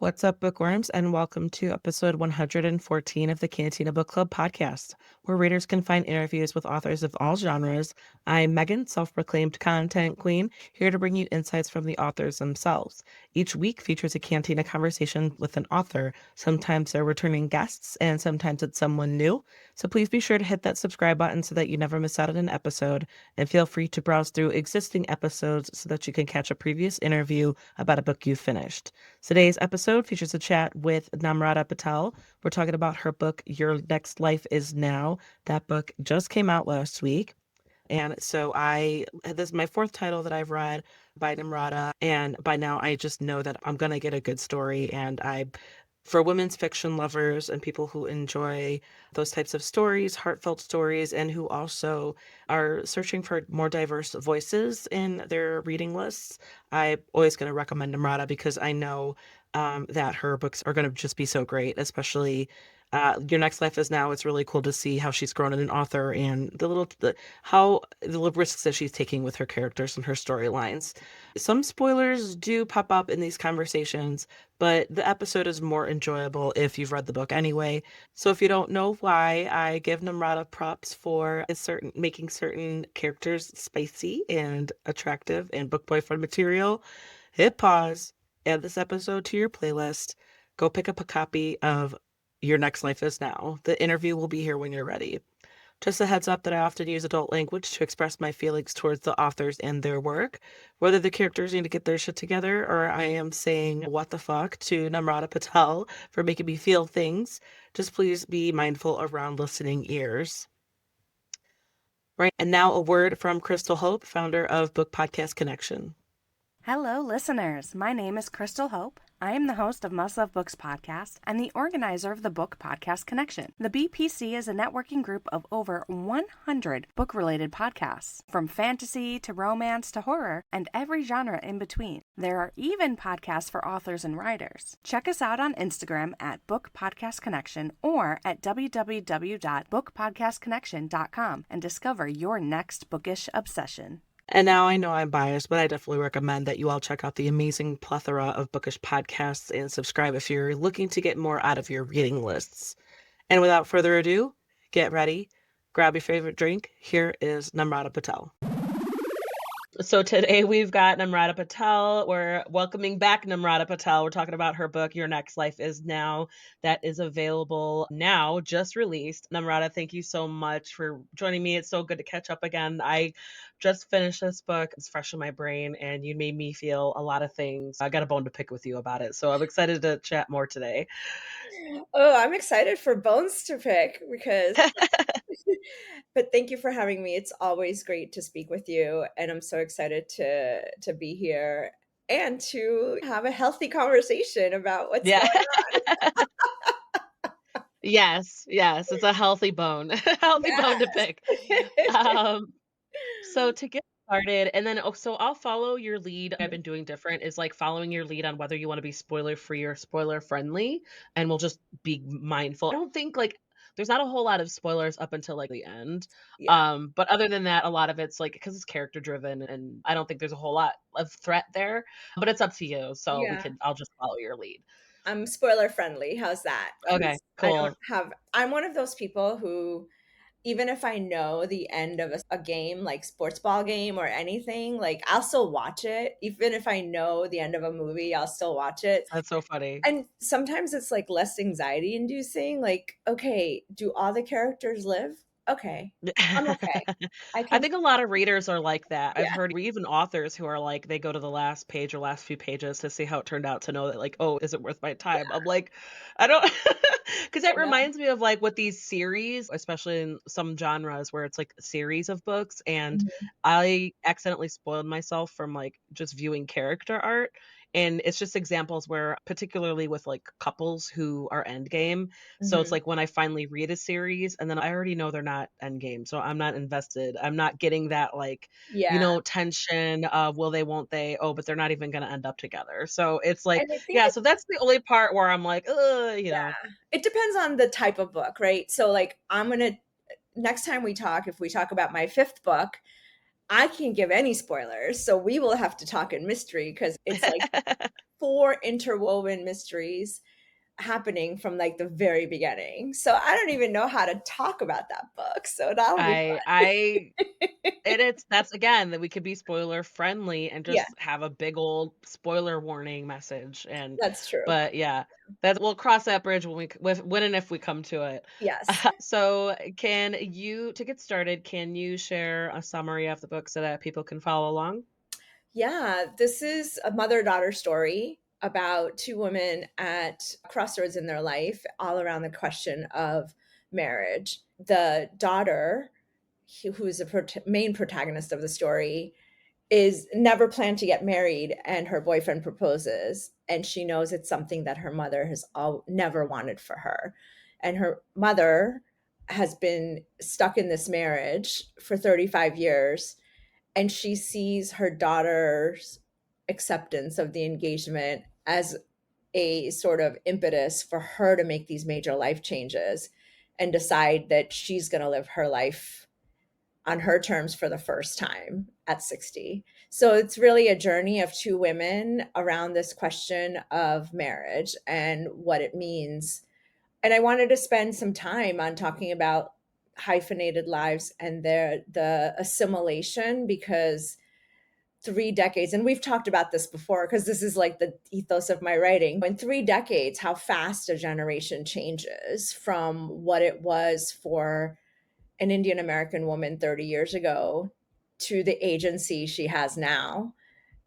What's up, bookworms, and welcome to episode 114 of the Cantina Book Club podcast, where readers can find interviews with authors of all genres. I'm Megan, self proclaimed content queen, here to bring you insights from the authors themselves. Each week features a Cantina conversation with an author. Sometimes they're returning guests, and sometimes it's someone new. So please be sure to hit that subscribe button so that you never miss out on an episode, and feel free to browse through existing episodes so that you can catch a previous interview about a book you finished. Today's episode features a chat with Namrata Patel. We're talking about her book, Your Next Life Is Now. That book just came out last week. And so this is my fourth title that I've read by Namrata. And by now I just know that I'm going to get a good story. For women's fiction lovers and people who enjoy those types of stories, heartfelt stories, and who also are searching for more diverse voices in their reading lists, I'm always going to recommend Namrata because I know that her books are going to just be so great, especially Your Next Life Is Now. It's really cool to see how she's grown as an author and how the risks that she's taking with her characters and her storylines. Some spoilers do pop up in these conversations, but the episode is more enjoyable if you've read the book anyway. So if you don't know why, I give Namrata props for making certain characters spicy and attractive and book boyfriend material. Hit pause, add this episode to your playlist, go pick up a copy of Your Next Life Is Now. The interview will be here when you're ready. Just a heads up that I often use adult language to express my feelings towards the authors and their work. Whether the characters need to get their shit together or I am saying what the fuck to Namrata Patel for making me feel things, just please be mindful around listening ears. Right. And now a word from Crystal Hope, founder of Book Podcast Connection. Hello, listeners. My name is Crystal Hope. I am the host of Must Love Books podcast and the organizer of the Book Podcast Connection. The BPC is a networking group of over 100 book-related podcasts, from fantasy to romance to horror and every genre in between. There are even podcasts for authors and writers. Check us out on Instagram at Book Podcast Connection or at www.bookpodcastconnection.com and discover your next bookish obsession. And now I know I'm biased, but I definitely recommend that you all check out the amazing plethora of bookish podcasts and subscribe if you're looking to get more out of your reading lists. And without further ado, get ready, grab your favorite drink. Here is Namrata Patel. So today we've got Namrata Patel. We're welcoming back Namrata Patel. We're talking about her book, Your Next Life Is Now, that is available now, just released. Namrata, thank you so much for joining me. It's so good to catch up again. I just finished this book. It's fresh in my brain, and you made me feel a lot of things. I got a bone to pick with you about it. So I'm excited to chat more today. Oh, I'm excited for bones to pick because but thank you for having me. It's always great to speak with you, and I'm so excited to be here and to have a healthy conversation about what's Yeah. going Yes, yes. It's a healthy bone, healthy on. bone to pick. Yes. Um, So to get started, and then so I'll follow your lead. I've been doing different is like following your lead on whether you want to be spoiler free or spoiler friendly, and we'll just be mindful. I don't think like there's not a whole lot of spoilers up until like the end. Yeah. But other than that, a lot of it's like because it's character driven, and I don't think there's a whole lot of threat there. But it's up to you. So Yeah. I'll just follow your lead. I'm spoiler friendly. How's that? Okay, 'Cause cool. I'm one of those people who even if I know the end of a game, like sports ball game or anything, like I'll still watch it. Even if I know the end of a movie, I'll still watch it. That's so funny. And sometimes it's like less anxiety inducing. Like, okay, do all the characters live? Okay, I'm okay. I I can, think a lot of readers are like that. I've yeah, heard even authors who are like, they go to the last page or last few pages to see how it turned out to know that like, oh, is it worth my time? I'm like, I don't, because I it know. reminds me of like with these series, especially in some genres where it's like a series of books, and Mhm, I accidentally spoiled myself from like just viewing character art. And it's just examples where, particularly with like couples who are endgame, so it's mhm. like when I finally read a series and then I already know they're not endgame, so I'm not invested. I'm not getting that like, Yeah. tension of will they, won't they? Oh, but they're not even gonna end up together. So it's like, And I think yeah, so that's the only part where I'm like, it depends on the type of book, right? So, like, next time we talk, if we talk about my fifth book, I can't give any spoilers, so we will have to talk in mystery because it's like 4 interwoven mysteries happening from, like, the very beginning. So I don't even know how to talk about that book, so that'll be I fun. and it's that's again, that we could be spoiler friendly and Yeah, just have a big old spoiler warning message, and that's true. but yeah, that we'll cross that bridge when we c with when and if we come to it. Yes. So, can you to get started, can you share a summary of the book so that people can follow along? Yeah, this is a mother-daughter story about 2 women at crossroads in their life, all around the question of marriage. The daughter, who is the main protagonist of the story, is never planned to get married, and her boyfriend proposes, and she knows it's something that her mother has never wanted for her. And her mother has been stuck in this marriage for 35 years, and she sees her daughter's acceptance of the engagement as a sort of impetus for her to make these major life changes and decide that she's going to live her life on her terms for the first time at 60. So it's really a journey of 2 women around this question of marriage and what it means. And I wanted to spend some time on talking about hyphenated lives and the assimilation, because 3 decades, and we've talked about this before because this is like the ethos of my writing. In 3 decades, how fast a generation changes from what it was for an Indian American woman 30 years ago to the agency she has now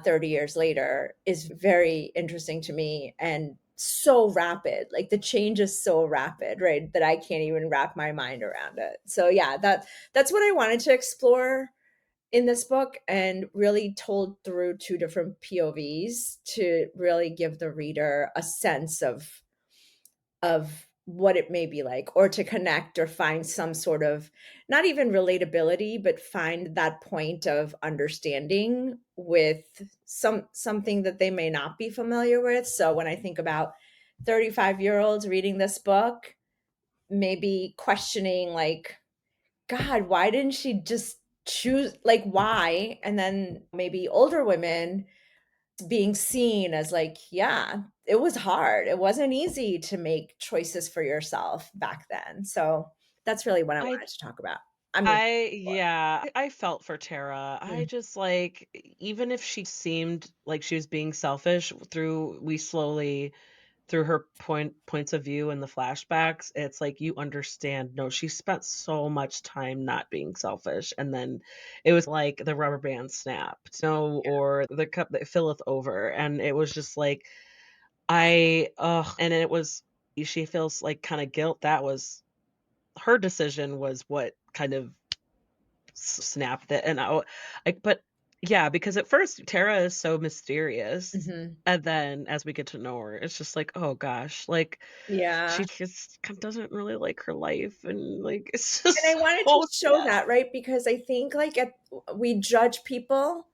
30 years later is very interesting to me, and so rapid. Like, the change is so rapid, right? That I can't even wrap my mind around it. So yeah, that's what I wanted to explore in this book, and really told through 2 different POVs to really give the reader a sense of what it may be like, or to connect or find some sort of, not even relatability, but find that point of understanding with something that they may not be familiar with. So when I think about 35-year-olds reading this book, maybe questioning, like, God, why didn't she just choose, like, why? And then maybe older women being seen as like, yeah, it was hard. It wasn't easy to make choices for yourself back then. So that's really what I I wanted to talk about. I mean, yeah, I felt for Tara. I mm, just like even if she seemed like she was being selfish through we slowly through her points of view in the flashbacks, it's like you understand, no, she spent so much time not being selfish, and then it was like the rubber band snapped, no, or the cup that filleth over, and it was just like I ugh, and it was she feels like kind of guilt. That was her decision was what kind of snapped it, and like, but yeah, because at first Tara is so mysterious, mhm. and then as we get to know her, it's just like, oh gosh, like Yeah. she just doesn't really like her life, and like it's And I just wanted to so show sad. that, right? Because I think, like, we judge people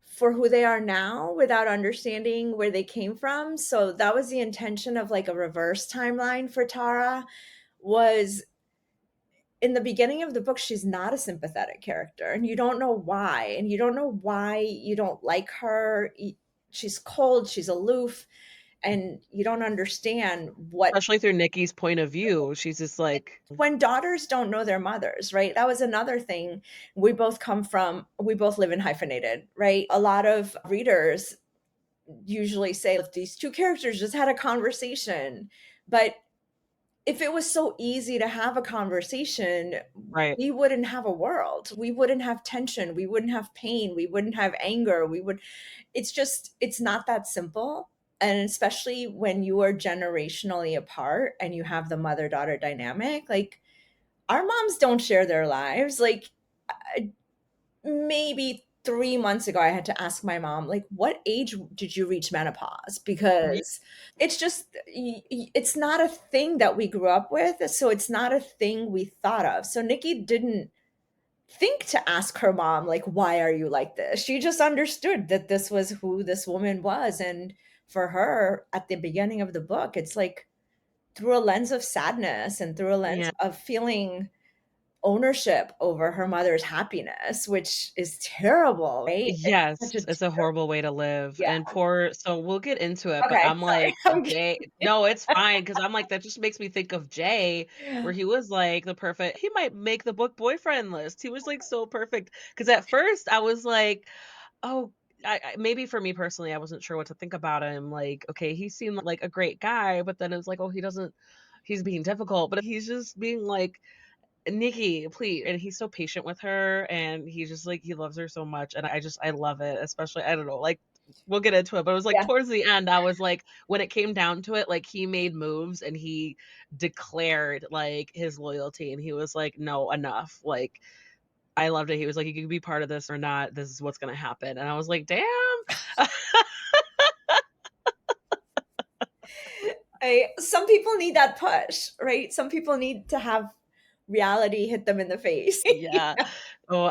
for who they are now without understanding where they came from. So that was the intention of, like, a reverse timeline for Tara. Was in the beginning of the book, she's not a sympathetic character, and you don't know why, and you don't know why you don't like her. She's cold, she's aloof, and you don't understand what. Especially through Nikki's point of view, she's just like, When daughters don't know their mothers, right? That was another thing. We both live in hyphenated, right? A lot of readers usually say if these 2 characters just had a conversation, but if it was so easy to have a conversation, right. we wouldn't have a world. We wouldn't have tension. We wouldn't have pain. We wouldn't have anger. It's just, it's not that simple. And especially when you are generationally apart and you have the mother daughter dynamic, like, our moms don't share their lives. Like, maybe 3 months ago, I had to ask my mom, like, "What age did you reach menopause?" Ye Because it's just it's not a thing that we grew up with, so it's not a thing we thought of. So Nikki didn't think to ask her mom, like, "Why are you like this?" She just understood that this was who this woman was, and for her, at the beginning of the book, it's like through a lens of sadness and through a lens yeah. of feeling ownership over her mother's happiness, which is terrible, right? It's Yes, such a it's a terrible. horrible way to live, Yeah. and poor so we'll get into it, but Okay, I'm sorry. like, I'm Jay no, it's fine because 'cause I'm like, that just makes me think of Jay, where he was, like, the perfect he might make the book boyfriend list. He was, like, so perfect. Because at first I was like, "Oh," I maybe for me personally, I wasn't sure what to think about him, like, okay, he seemed like a great guy, but then it was like, "Oh, he doesn't he's being difficult," but he's just being like, Nikki, please. And he's so patient with her and he just like he loves her so much. And I love it, especially I don't know, like we'll get into it, but it was like Yeah. towards the end, I was like, when it came down to it, like he made moves and he declared like his loyalty and he was like, no, enough. Like I loved it. He was like, you can be part of this or not. This is what's gonna happen. And I was like, damn. Some people need that push, right? Some people need to have reality hit them in the face. Yeah. Oh,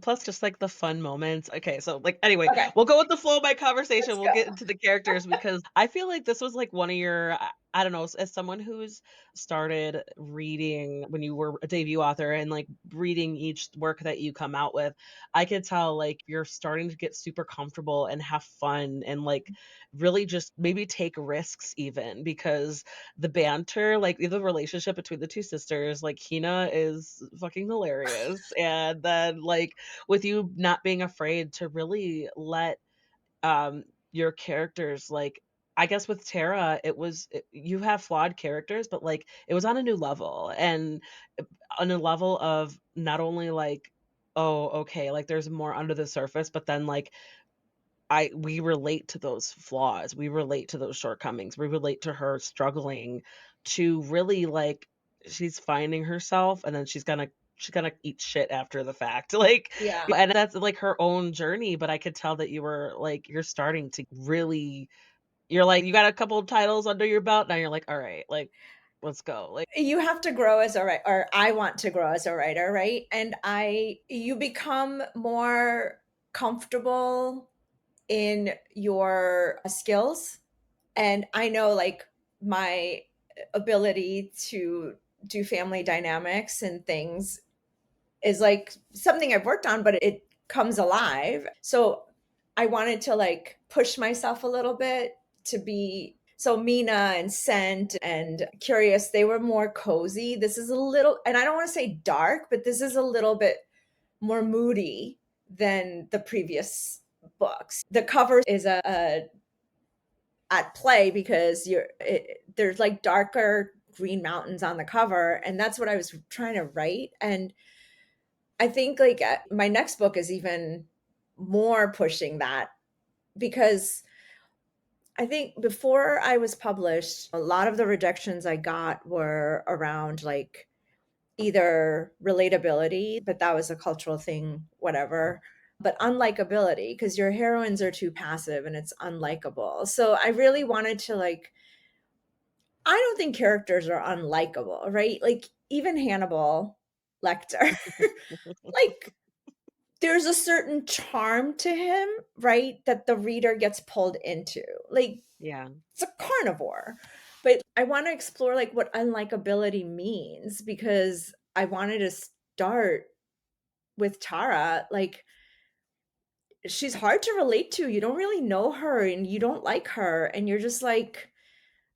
plus just, like, the fun moments. Okay, so, like, anyway, Okay, we'll go with the flow of my let's conversation, we'll go. get into the characters because I feel like this was, like, one of your I don't know, as someone who's started reading when you were a debut author and, like, reading each work that you come out with, I could tell, like, you're starting to get super comfortable and have fun and, like, really just maybe take risks even because the banter, like, the relationship between the 2 sisters, like, Hina is fucking hilarious, and then, like, with you not being afraid to really let, your characters, like I guess with Tara, you have flawed characters, but, like, it was on a new level, and, on a level of not only, like, "Oh, okay, like, there's more under the surface," but then, like, we relate to those flaws, we relate to those shortcomings, we relate to her struggling to really, like she's finding herself, and then she's gonna eat shit after the fact, like, Yeah. and that's, like, her own journey, but I could tell that you were, like, you're starting to really you're like, you got a couple of titles under your belt, now you're like, "Alright, like, let's go," like You have to grow as a writer, or I want to grow as a writer, right? And you become more comfortable in your skills. And I know like my ability to do family dynamics and things is like something I've worked on, but it comes alive. So I wanted to like push myself a little bit to be so Mina and Scent and Curious, they were more cozy. This is a little, and I don't want to say dark, but this is a little bit more moody than the previous books. The cover is a at play because there's like darker green mountains on the cover, and that's what I was trying to write. And I think like my next book is even more pushing that because I think before I was published, a lot of the rejections I got were around like either relatability, but that was a cultural thing, whatever, but unlikability because your heroines are too passive and it's unlikable. So I really wanted to like, I don't think characters are unlikable, right? Like even Hannibal Lecter, like there's a certain charm to him, right? That the reader gets pulled into. Like Yeah. it's a carnivore. But I want to explore like what unlikability means because I wanted to start with Tara. Like she's hard to relate to. You don't really know her and you don't like her. And you're just like,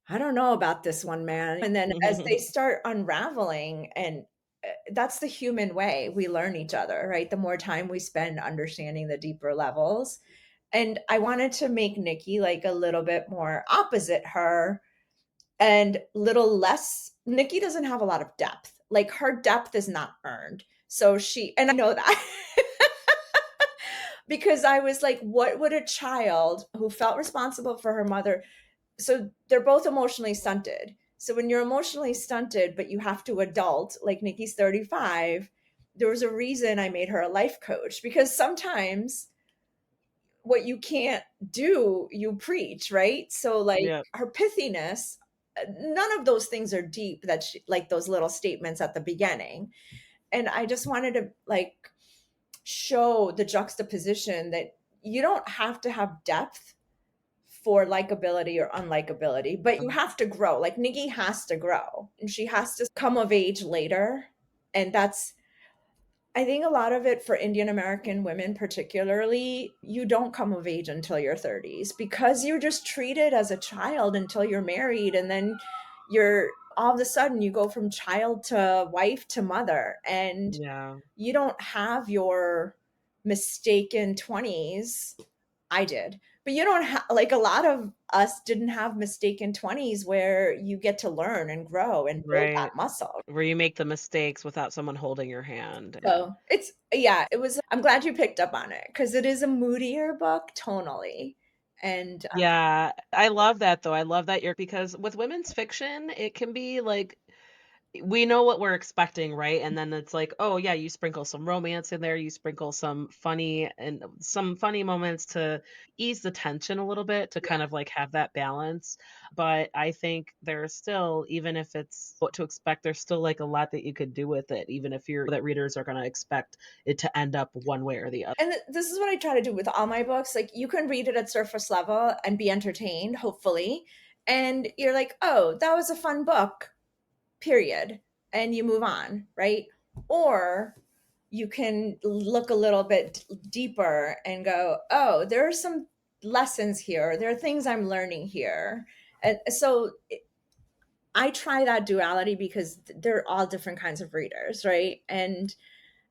I don't know about this one, man. And then as they start unraveling, and that's the human way we learn each other, right? The more time we spend understanding the deeper levels. And I wanted to make Nikki like a little bit more opposite her and little less. Nikki doesn't have a lot of depth. Like her depth is not earned. So and I know that because I was like, what would a child who felt responsible for her mother, so they're both emotionally stunted. So when you're emotionally stunted, but you have to adult, like Nikki's 35, there was a reason I made her a life coach because sometimes what you can't do, you preach, right? So like Yeah. her pithiness, none of those things are deep that she, like those little statements at the beginning. And I just wanted to like show the juxtaposition that you don't have to have depth for likability or unlikability, but you have to grow. Like Nikki has to grow and she has to come of age later. And that's I think a lot of it for Indian American women particularly, you don't come of age until your 30s because you're just treated as a child until you're married, and then you're all of a sudden you go from child to wife to mother, and Yeah, you don't have your mistaken 20s. I did. But you don't have, like, a lot of us didn't have mistaken 20s where you get to learn and grow and build right. that muscle. Where you make the mistakes without someone holding your hand, yeah. So, it's yeah, it was I'm glad you picked up on it because it is a moodier book tonally, and, Yeah, I love that though, I love that you're because with women's fiction, it can be like we know what we're expecting, right? And then it's like, oh yeah, you sprinkle some romance in there, you sprinkle some funny moments to ease the tension a little bit to kind yeah. of like have that balance. But I think there's still, even if it's what to expect, there's still like a lot that you could do with it, even if you're that readers are gonna expect it to end up one way or the other. And this is what I try to do with all my books. Like, you can read it at surface level and be entertained, hopefully, and you're like, "Oh, that was a fun book, period," and you move on, right? Or you can look a little bit deeper and go, "Oh, there are some lessons here. There are things I'm learning here." And so I try that duality because they're all different kinds of readers, right? And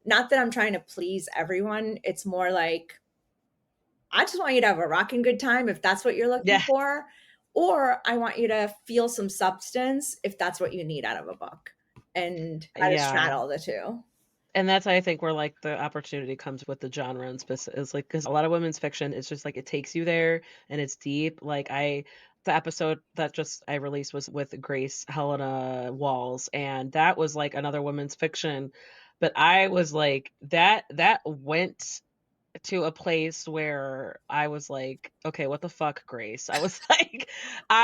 not that I'm trying to please everyone. It's more like I just want you to have a rocking good time if that's what you're looking Yeah, for, or I want you to feel some substance if that's what you need out of a book, and how to yeah. straddle the 2. And that's I think where, like, the opportunity comes with the genre and is like because a lot of women's fiction, it's just, like, it takes you there and it's deep. The episode that just I released was with Grace Helena Walls, and that was, like, another women's fiction, but I was like, that went to a place where I was like, "Okay, what the fuck, Grace?" I was like,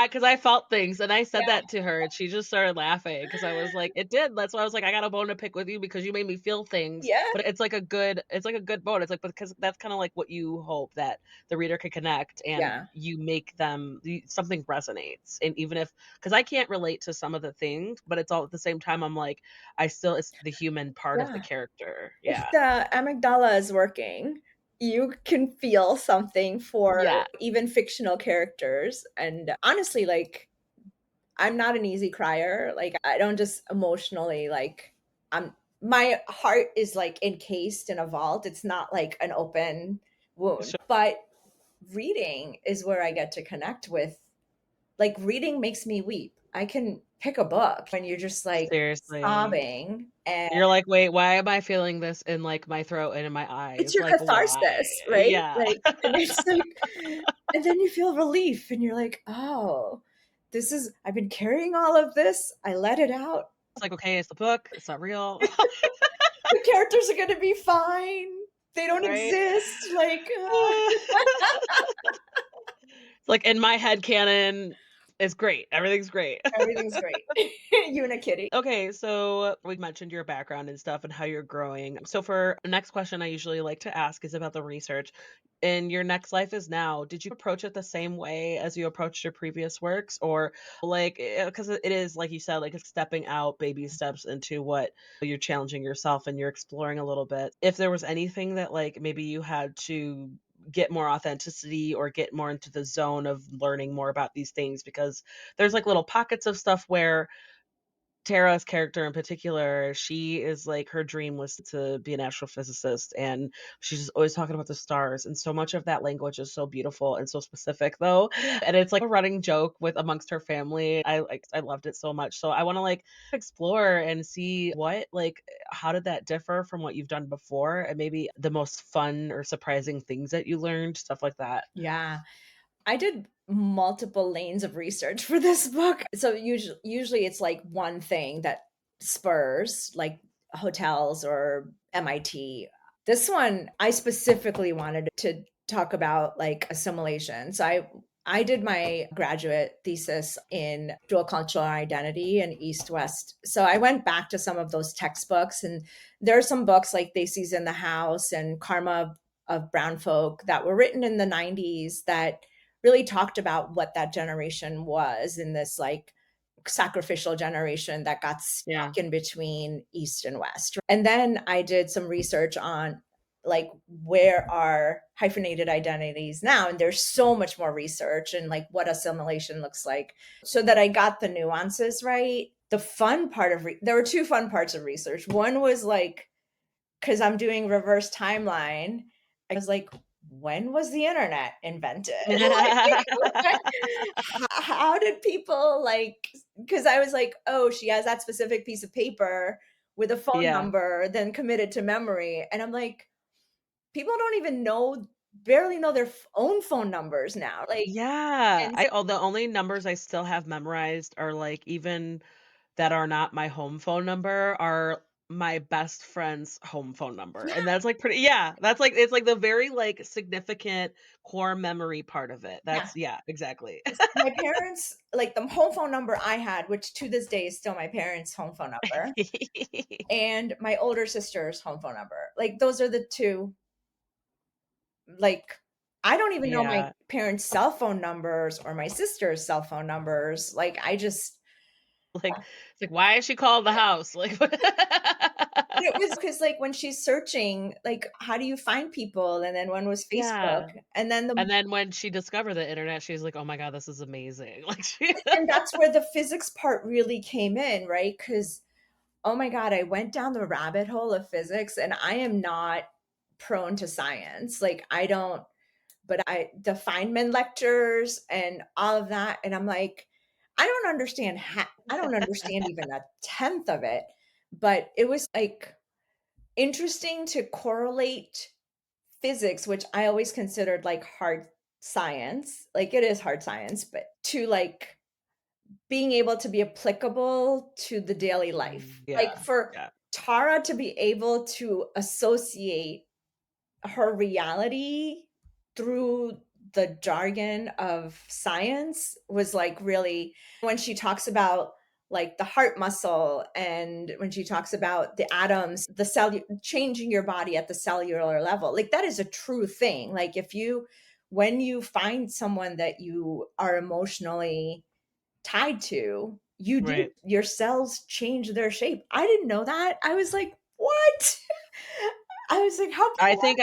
because I felt things, and I said that to her, and she just started laughing because I was like, "It did." That's why I was like, "I got a bone to pick with you because you made me feel things." Yeah, But it's like a good bone. It's like because that's kinda like what you hope that the reader can connect and yeah, you make something resonates, and even if because I can't relate to some of the things, but it's all at the same time, I'm like, it's the human part of the yeah. character. If Yeah. the amygdala is working, you can feel something for Yeah. even fictional characters, and honestly, like, I'm not an easy crier. Like, I don't just emotionally, like, I'm my heart is, like, encased in a vault. It's not like an open wound. But reading is where I get to connect with, like, reading makes me weep. I can pick a book when you're just, like, Seriously. sobbing, and You're like, "Wait, why am I feeling this in, like, my throat and in my it's eyes? your Like, why?" catharsis, right? Yeah. Like, and it's like, and then you feel relief and you're like, "Oh, this is I've been carrying all of this. I let it out. It's like, "Okay, it's the book, it's not real." The characters are gonna be fine. They don't Right? exist." Like, It's like, in my head canon, it's great, everything's great. everything's great. You and a kitty. Okay, so we mentioned your background and stuff and how you're growing. So for the next question I usually like to ask is about the research. In your next life is now, did you approach it the same way as you approached your previous works? Or like, because it is, like you said, like it's stepping out baby steps into what you're challenging yourself and you're exploring a little bit. If there was anything that like maybe you had to get more authenticity or get more into the zone of learning more about these things because there's like little pockets of stuff where Tara's character in particular, she is like her dream was to be an astrophysicist, and she's just always talking about the stars, and so much of that language is so beautiful and so specific though, and it's like a running joke with amongst her family. I loved it so much. So I wanna, like, explore and see how did that differ from what you've done before, and maybe the most fun or surprising things that you learned, stuff like that. Yeah. I did multiple lanes of research for this book. So usually it's like one thing that spurs, like hotels or MIT. This one, I specifically wanted to talk about, like, assimilation. So I did my graduate thesis in dual cultural identity and East West. So I went back to some of those textbooks, and there are some books like They Seas in the House and Karma of Brown Folk that were written in the 90s that really talked about what that generation was in this, like, sacrificial generation that got Yeah. stuck in between East and West. And then I did some research on like where are hyphenated identities now, and there's so much more research and like what assimilation looks like, so that I got the nuances right. The fun part of there were two fun parts of research. One was like, because I'm doing reverse timeline, I was like, when was the internet invented? Like, how did people like, because I was like, oh, she has that specific piece of paper with a phone Yeah. number, then committed to memory. And I'm like, people don't even barely know their own phone numbers now. Like, Yeah. and I oh, the only numbers I still have memorized are, like, even that are not my home phone number are my best friend's home phone number, yeah, and that's, like, pretty yeah, that's, like it's, like, the very, like, significant core memory part of it. yeah. That's yeah, exactly. 'Cause my parents, like the home phone number I had, which to this day is still my parents' home phone number, and my older sister's home phone number. Like those are the two. Like, I don't even know my Yeah, parents' cell phone numbers or my sister's cell phone numbers. Like, I just like it's like, "Why is she called the house?" Like, it was because like when she's searching, like, how do you find people? And then one was Facebook, Yeah, and then and then when she discovered the internet, she's like, "Oh my god, this is amazing." Like, she that's where the physics part really came in, right? Because oh my god, I went down the rabbit hole of physics, and I am not prone to science. Like, I don't, but the Feynman lectures and all of that, and I'm like, I don't understand even a tenth of it, but it was, like, interesting to correlate physics, which I always considered, like, hard science, like, it is hard science, but to, like, being able to be applicable to the daily life. Like, Yeah, for yeah, Tara to be able to associate her reality through the jargon of science was like really, when she talks about like the heart muscle, and when she talks about the atoms, the cell changing your body at the cellular level, like that is a true thing. Like if you, when you find someone that you are emotionally tied to, you do, right. your cells change their shape. I didn't know that. I was like, what? I was like, how I think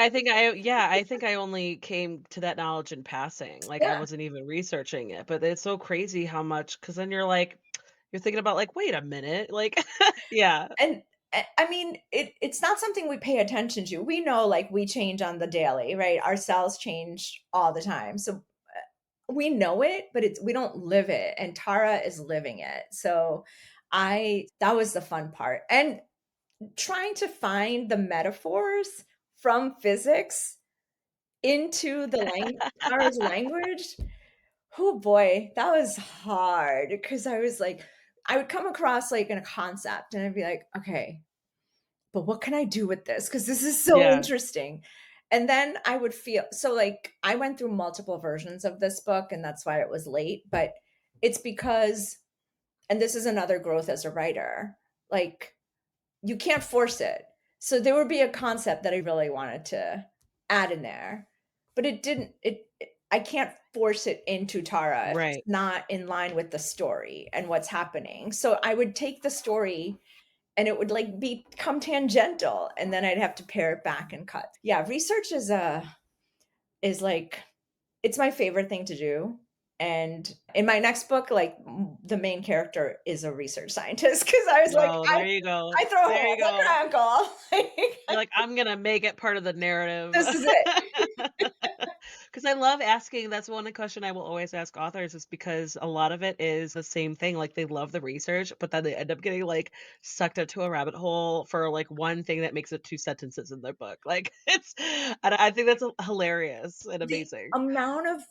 I only came to that knowledge in passing, like, I yeah. wasn't even researching it, but it's so crazy how much. Because then you're like you're thinking about, like, "Wait a minute," like yeah, And I mean, it's not something we pay attention to. We know, like, we change on the daily, right? Our cells change all the time. So, we know it, but it's, we don't live it, and Tara is living it. So, I that was the fun part. And trying to find the metaphors from physics into the Tara's language. Oh boy, that was hard because I was like, I would come across like in a concept and I'd be like, okay, but what can I do with this? Because this is so yeah, interesting. And then I would feel so like I went through multiple versions of this book, and that's why it was late. But it's because, and this is another growth as a writer, like you can't force it. So there would be a concept that I really wanted to add in there, but it didn't, I can't force it into Tara if it's right. not in line with the story and what's happening. So I would take the story and it would like become tangential, and then I'd have to pare it back and cut. Yeah, research is like, it's my favorite thing to do. And in my next book, like the main character is a research scientist because I was like, Oh, I there you go, I throw there you hands like go. her uncle. You're Like, like, "I'm gonna make it part of the narrative." this is it. Because I love asking that's one question I will always ask authors is because a lot of it is the same thing, like, they love the research, but then they end up getting, like, sucked into a rabbit hole for, like, one thing that makes it 2 sentences in their book, like, it's and I think that's hilarious and The amazing. amount of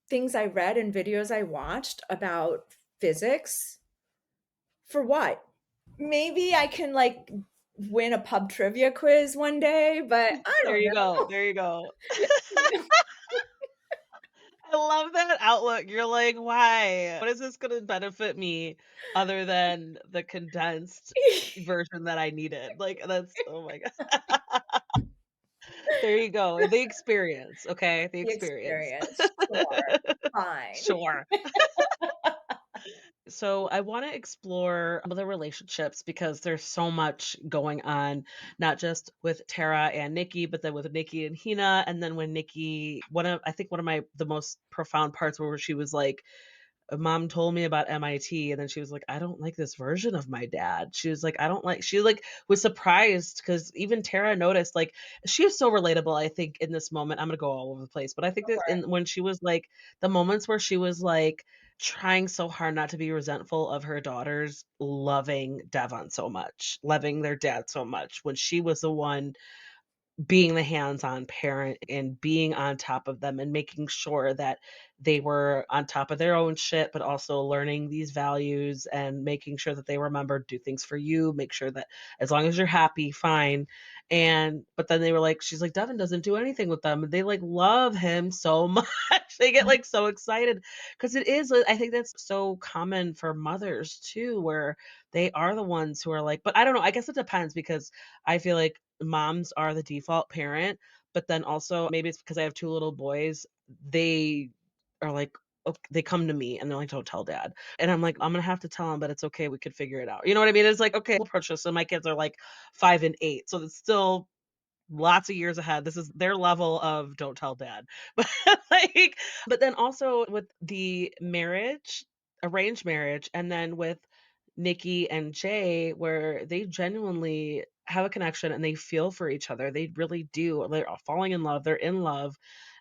things I read and videos I watched about physics, for what? Maybe I can like win a pub trivia quiz one day, but I There don't you go, know. there you go. I love that outlook. You're like, "Why? What is this gonna benefit me other than the condensed version that I needed?" Like, that's oh my god. There you go, the experience, okay? The The experience. experience, sure, fine. Sure. So I want to explore the relationships because there's so much going on, not just with Tara and Nikki, but then with Nikki and Hina. And then when Nikki, I think one of the most profound parts where she was like, Mom told me about MIT, and then she was like, "I don't like this version of my dad." She was like, "I don't like," she like was surprised because even Tara noticed, like, she is so relatable, I think, in this moment. I'm gonna go all over the place, but I think that in when she was like the moments where she was like trying so hard not to be resentful of her daughters loving Devon so much, loving their dad so much, when she was the one being the hands-on parent and being on top of them and making sure that they were on top of their own shit, but also learning these values and making sure that they remember do things for you, make sure that as long as you're happy, fine. And but then they were like, she's like, Devin doesn't do anything with them. They like love him so much. They get like so excited because it is. I think that's so common for mothers too, where they are the ones who are like, but I don't know. I guess it depends because I feel like moms are the default parent, but then also maybe it's because I have 2 little boys, they are like, they come to me and they're like, "Don't tell dad." And I'm like, "I'm gonna have to tell him, but it's okay, we could figure it out." You know what I mean? It's like, "Okay, we'll approach this." And my kids are like 5 and 8, so it's still lots of years ahead. This is their level of "Don't tell dad." But, like but then also with the marriage, arranged marriage, and then with Nikki and Jay, where they genuinely have a connection and they feel for each other. They really do. They're falling in love, they're in love,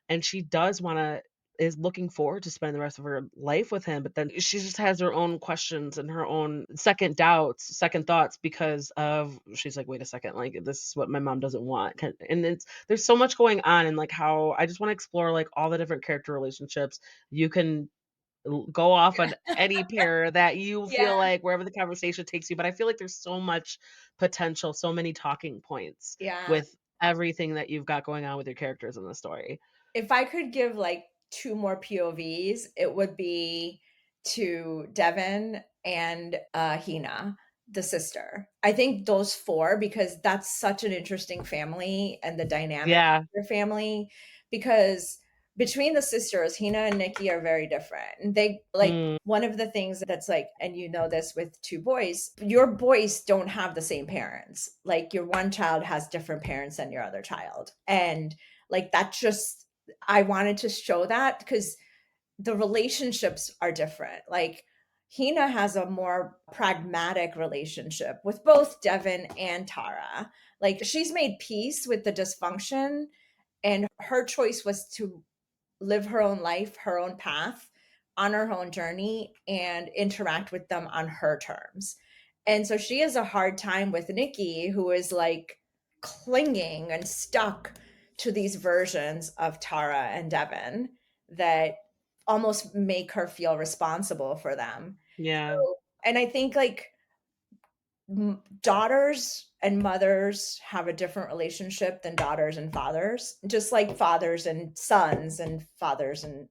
and she does wanna is looking forward to spending the rest of her life with him, but then she just has her own questions and her own second doubts, second thoughts because of she's like, "Wait a second, like, this is what my mom doesn't want." And it's there's so much going on and, like, how I just wanna explore, like, all the different character relationships. You can go off on any pair that you Yeah, feel like wherever the conversation takes you, but I feel like there's so much potential, so many talking points yeah. with everything that you've got going on with your characters in the story. If I could give, like, 2 more POVs, it would be to Devin and, Hina, the sister. I think those 4 because that's such an interesting family and the dynamic Yeah. of their family, because between the sisters, Hina and Nikki are very different, and they like, Mm, one of the things that's, like and you know this with 2 boys, your boys don't have the same parents. Like, your one child has different parents than your other child, and, like, that just I wanted to show that because the relationships are different. Like Hina has a more pragmatic relationship with both Devin and Tara. Like she's made peace with the dysfunction and her choice was to live her own life, her own path, on her own journey, and interact with them on her terms. And so she has a hard time with Nikki, who is like clinging and stuck to these versions of Tara and Devin that almost make her feel responsible for them. yeah. So, and I think like daughters and mothers have a different relationship than daughters and fathers, just like fathers and sons and fathers and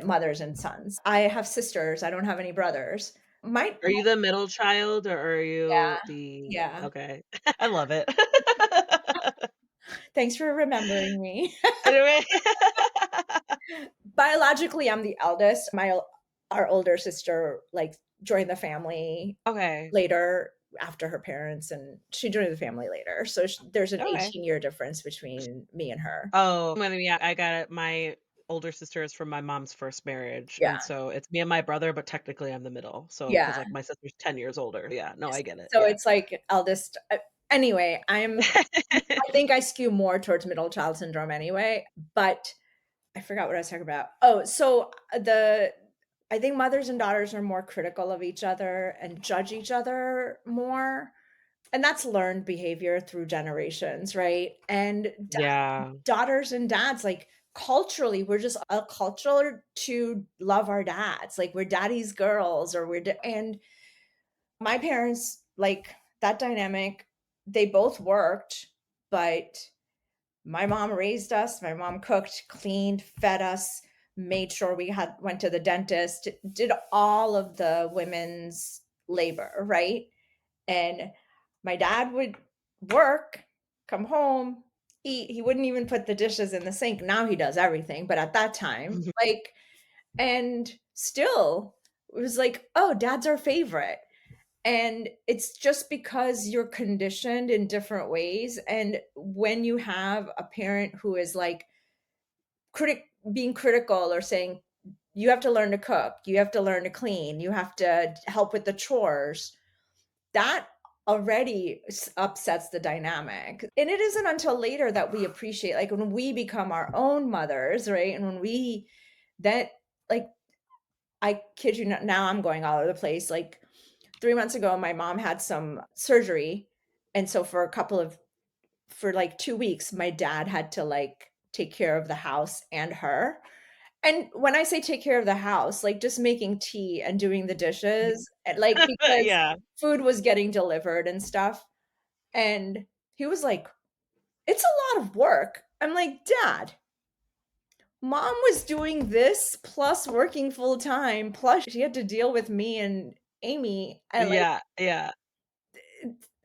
mothers and sons. I have sisters, I don't have any brothers. Are you the middle child or are you Yeah, the yeah. okay. I love it. Thanks for remembering me. Anyway. Biologically, I'm the eldest. Our older sister, like, joined the family Okay. later after her parents, and she joined the family later. So there's an Okay. 18-year difference between me and her. Oh, I mean, yeah, I got it. My older sister is from my mom's first marriage, Yeah, and so it's me and my brother, but technically I'm the middle. So, yeah. because like my sister's 10 years older. Yeah, no, I get it. So Yeah. it's like eldest. Anyway, I think I skew more towards middle child syndrome anyway. But I forgot what I was talking about. Oh, so the I think mothers and daughters are more critical of each other and judge each other more. And that's learned behavior through generations, right? And Yeah. daughters and dads, like culturally, we're just a culture to love our dads. Like we're daddy's girls or and my parents, like that dynamic, they both worked, but my mom raised us, my mom cooked, cleaned, fed us, made sure we had went to the dentist, did all of the women's labor, right? And my dad would work, come home, eat. He wouldn't even put the dishes in the sink. Now he does everything, but at that time, like and still It was like, "Oh, dad's our favorite." And it's just because you're conditioned in different ways, and when you have a parent who is, like, critic being critical or saying, "You have to learn to cook, you have to learn to clean, you have to help with the chores," that already upsets the dynamic. And it isn't until later that we appreciate, like, when we become our own mothers, right? And when we that like, I kid you not, now I'm going all over the place. Like, 3 months ago, my mom had some surgery, and so for, like, 2 weeks, my dad had to, like, take care of the house and her. And when I say take care of the house, like, just making tea and doing the dishes, and, like, because Yeah. food was getting delivered and stuff, and he was like, "It's a lot of work." I'm like, "Dad, mom was doing this plus working full time, plus she had to deal with me and Amy, and, like, Yeah, yeah.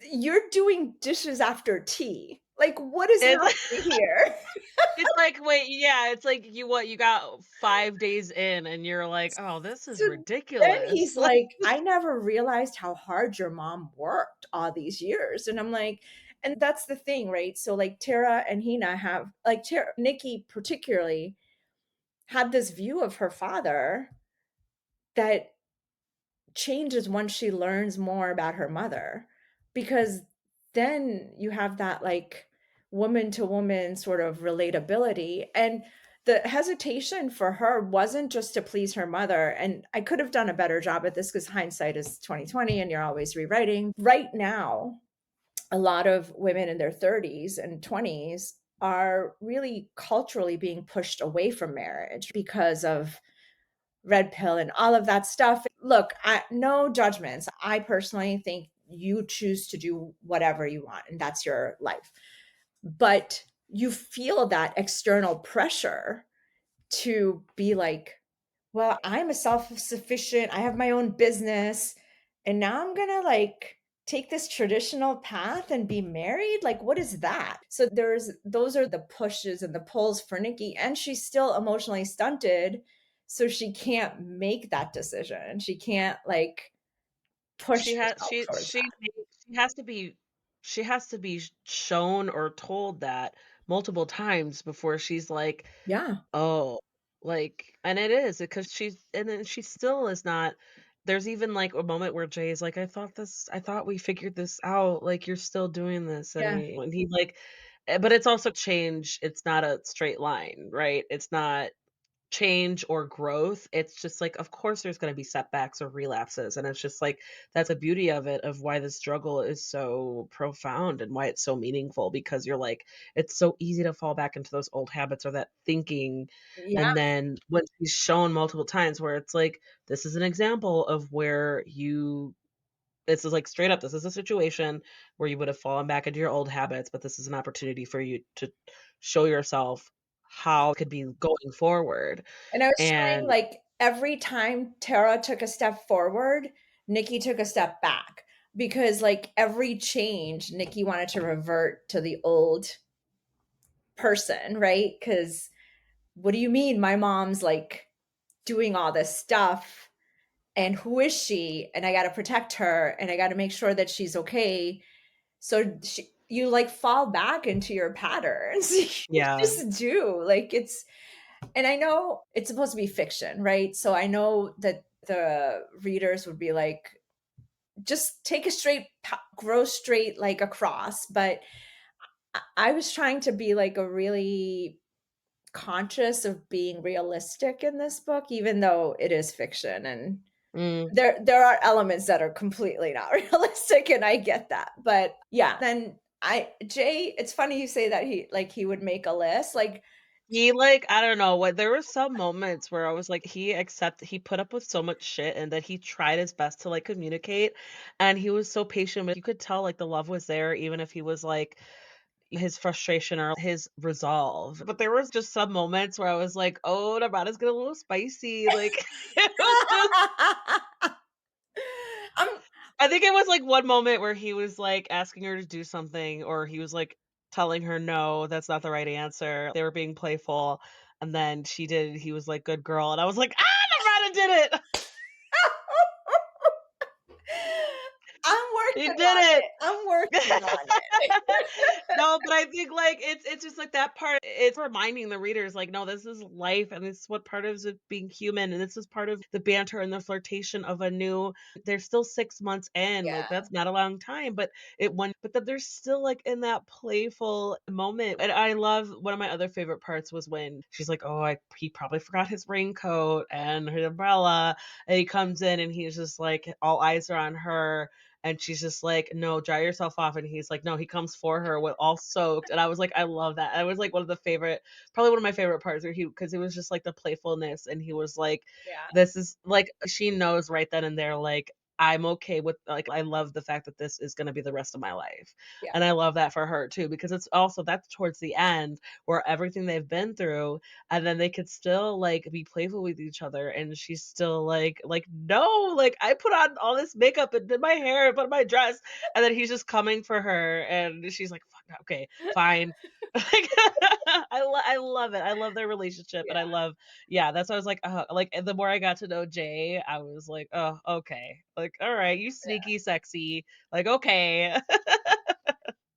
you're doing dishes after tea. Like, what is It's happening here?" it's like, wait, yeah, it's like you got 5 days in and you're like, "Oh, this So is then ridiculous." he's like, "I never realized how hard your mom worked all these years." And I'm like, and that's the thing, right? So, like, Tara and Hina have, like, Tara Nikki particularly had this view of her father that changes once she learns more about her mother, because then you have that, like, woman to woman sort of relatability, and the hesitation for her wasn't just to please her mother, and I could have done a better job at this because hindsight is 2020 and you're always rewriting. Right now, a lot of women in their 30s and 20s are really culturally being pushed away from marriage because of red pill and all of that stuff. Look, no judgments. I personally think you choose to do whatever you want, and that's your life. But you feel that external pressure to be like, well, I'm a self-sufficient, I have my own business, and now I'm gonna, like, take this traditional path and be married? Like, what is that? So there's those are the pushes and the pulls for Nikki, and she's still emotionally stunted, so she can't make that decision. She can't, like, push She has herself towards she that. she has to be shown or told that multiple times before she's like, Yeah, "Oh," like, and it is because she still is not. There's even, like, a moment where Jay is like, I thought we figured this out, like, you're still doing this," yeah, and he, like but it's also change, it's not a straight line, right? It's not change or growth. It's just like, of course, there's gonna be setbacks or relapses, and it's just like that's a beauty of it, of why the struggle is so profound and why it's so meaningful because you're like, it's so easy to fall back into those old habits or that thinking, yeah, and then when she's shown multiple times where it's like, this is an example of where you this is like straight up, this is a situation where you would have fallen back into your old habits, but this is an opportunity for you to show yourself how it could be going forward. and I was showing, And like, every time Tara took a step forward, Nikki took a step back, because, like, every change, Nikki wanted to revert to the old person, right? Because what do you mean my mom's, like, doing all this stuff, and who is she? And I gotta protect her, and I gotta make sure that she's okay. So you, like, fall back into your patterns. You yeah. just do. Like, it's and I know it's supposed to be fiction, right? So I know that the readers would be like, just take a straight grow straight like across, but I was trying to be, like, a really conscious of being realistic in this book, even though it is fiction, and Mm. there are elements that are completely not realistic, and I get that. But yeah, then I Jay, it's funny you say that he would make a list. Like, He, like, I don't know what, there were some moments where I was like, he put up with so much shit and that he tried his best to, like, communicate, and he was so patient, but you could tell, like, the love was there even if he was, like, his frustration or his resolve. But there was just some moments where I was like, "Oh, Namrata's getting a little spicy," like, it was just I'm I think it was, like, one moment where he was, like, asking her to do something, or he was, like, telling her, "No, that's not the right answer." They were being playful, and then he was like, "Good girl," and I was like, "Ah, Namrata did it!" You working did on it. it. I'm working on it. No, but I think, like, it's just, like, that part it's reminding the readers, like, "No, this is life, and this is what part of it being human, and this is part of the banter and the flirtation of a new" they're still 6 months in, like, Yeah, that's not a long time, but but that they're still, like, in that playful moment, and I love one of my other favorite parts was when she's like, "Oh, he probably forgot his raincoat and his umbrella," and he comes in, and he's just like all eyes are on her, and she's just like, "No, dry yourself off," and he's like, "No," he comes for her with all soaked, and I was like, I love that. I was like one of the favorite probably one of my favorite parts where he because it was just like the playfulness, and he was like, yeah, "This is" like, she knows right then and there, like, I'm okay with like, I love the fact that this is gonna be the rest of my life, yeah, and I love that for her too, because it's also that's towards the end where everything they've been through, and then they could still, like, be playful with each other, and she's still like, "No, like, I put on all this makeup and did my hair and put on my dress," and then he's just coming for her, and she's like, "Fuck, okay, fine." Like, I love it. I love their relationship, and I yeah, love yeah, that's why I was like, and the more I got to know Jay, I was like, "Oh, okay. Like, alright, you yeah. sneaky sexy. Like, okay."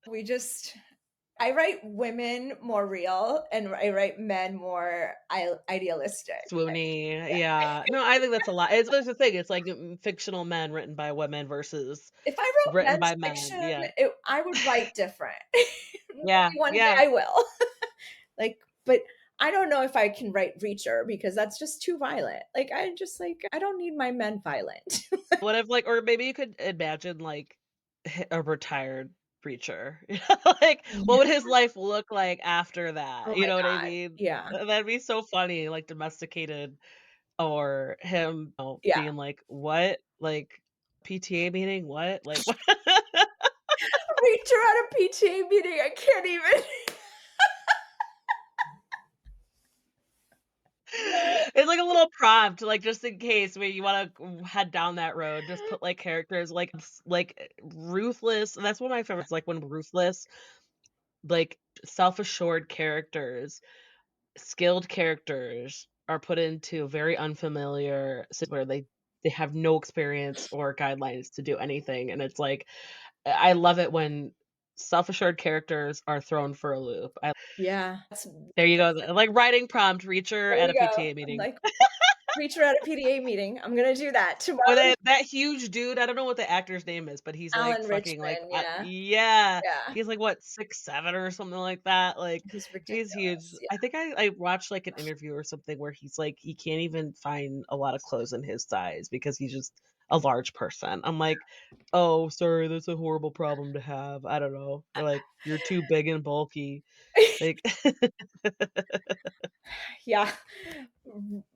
We just I write women more real and I write men more idealistic. Swoony, Yeah. yeah. No, I think that's a lot. It's there's the thing, it's like, fictional men written by women versus If I wrote written men's by men, fiction, yeah. I would write different. Yeah, Maybe one day yeah. I will. Like, but I don't know if I can write Reacher because that's just too violent. Like, I don't need my men violent. What if, like or maybe you could imagine, like, a retired preacher. Like, what Yeah. would his life look like after that? Oh You my know what I god. mean? Yeah. That'd be so funny, like, domesticated or him, Yeah. being like, "What? Like, PTA meeting? What? Like, what?" Reacher at a PTA meeting. I can't even. It's like a little prompt, like, just in case where you wanna head down that road, just put, like, characters, ruthless that's one of my favorites, like, when ruthless, like, self-assured characters, skilled characters are put into very unfamiliar where they have no experience or guidelines to do anything, and it's like, I love it when self-assured characters are thrown for a loop. I Yeah. there you go, like, writing prompt, There reacher at you a go. PTA I'm meeting. like, Reacher at a PTA meeting. I'm gonna do that Or tomorrow. that huge dude, I don't know what the actor's name is, but he's, like, Alan fucking, Richman, yeah. yeah, Yeah. he's, like, what, 6'7" or something like that, like, He's he's huge. ridiculous. Yeah. I think I watched, like, an interview or something where he's, like, he can't even find a lot of clothes in his size because he's just a large person. I'm like, "Oh, sorry, that's a horrible problem to have." I don't know. They're like, "You're too big and bulky." Like, Yeah.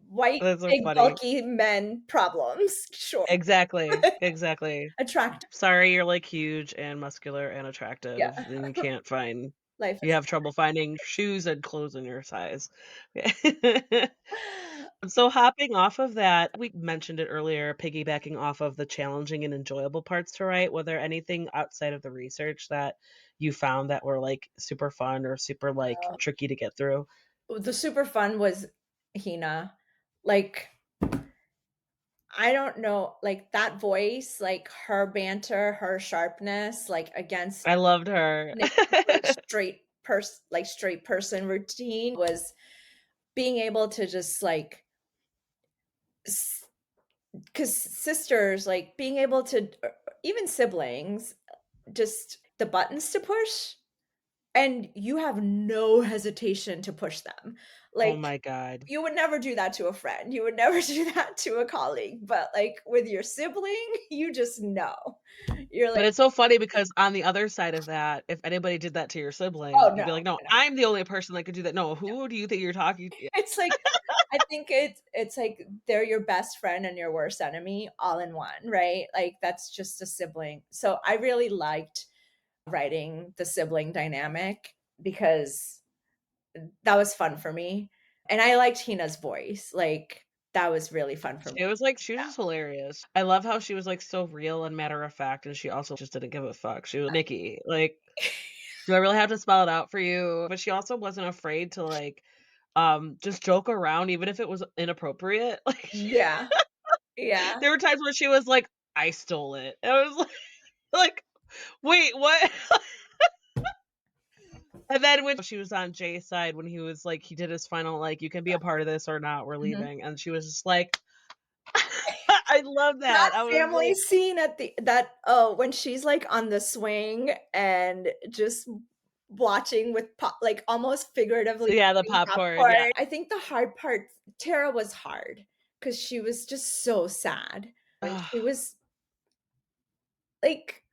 White, that's so big, funny. bulky men problems. Sure. Exactly, exactly. Attractive. Sorry, you're, like, huge and muscular and Yeah. attractive, and you can't find Life you is have trouble finding shoes and clothes in your size. Yeah. So hopping off of that, we mentioned it earlier, piggybacking off of the challenging and enjoyable parts to write, were there anything outside of the research that you found that were, like, super fun or super, like, tricky to get through? the super fun was Hina. Like, I don't know, like, that voice, like, her banter, her sharpness, like, against I loved her. Nick's, like, straight person routine was being able to just, like, because sisters, like, being able to even siblings, just the buttons to push, and you have no hesitation to push them. Oh Like, my god. you would never do that to a friend, you would never do that to a colleague, but, like, with your sibling, you just know. You're But like, it's so funny because on the other side of that, if anybody did that to your "Oh, sibling, no, you'd be like, "No, no." I'm the only person that could do that." No, who do you think you're talking to? It's like I think it's like they're your best friend and your worst enemy all in one, right? Like, that's just a sibling. So, I really liked writing the sibling dynamic because that was fun for me, and I liked Hina's voice, like, that was really fun for me. She was just hilarious. I love how she was, like, so real and matter of fact, and she also just didn't give a fuck. She was Nikki, like, "Do I really have to spell it out for you?" But she also wasn't afraid to, like, just joke around even if it was inappropriate. Like, Yeah, yeah. there were times where she was like, "I stole it." And I was like Like, wait, what? And then when she was on Jay's side, when he was like, he did his final, like, "You can be a part of this or not, we're Mhm. leaving," and she was just like, I love That that. I was family like, scene at the that oh, when she's, like, on the swing and just watching with like, almost figuratively yeah, the eating popcorn, yeah. popcorn. I think the hard part Tara was hard because she was just so sad, and Ugh, she was, like,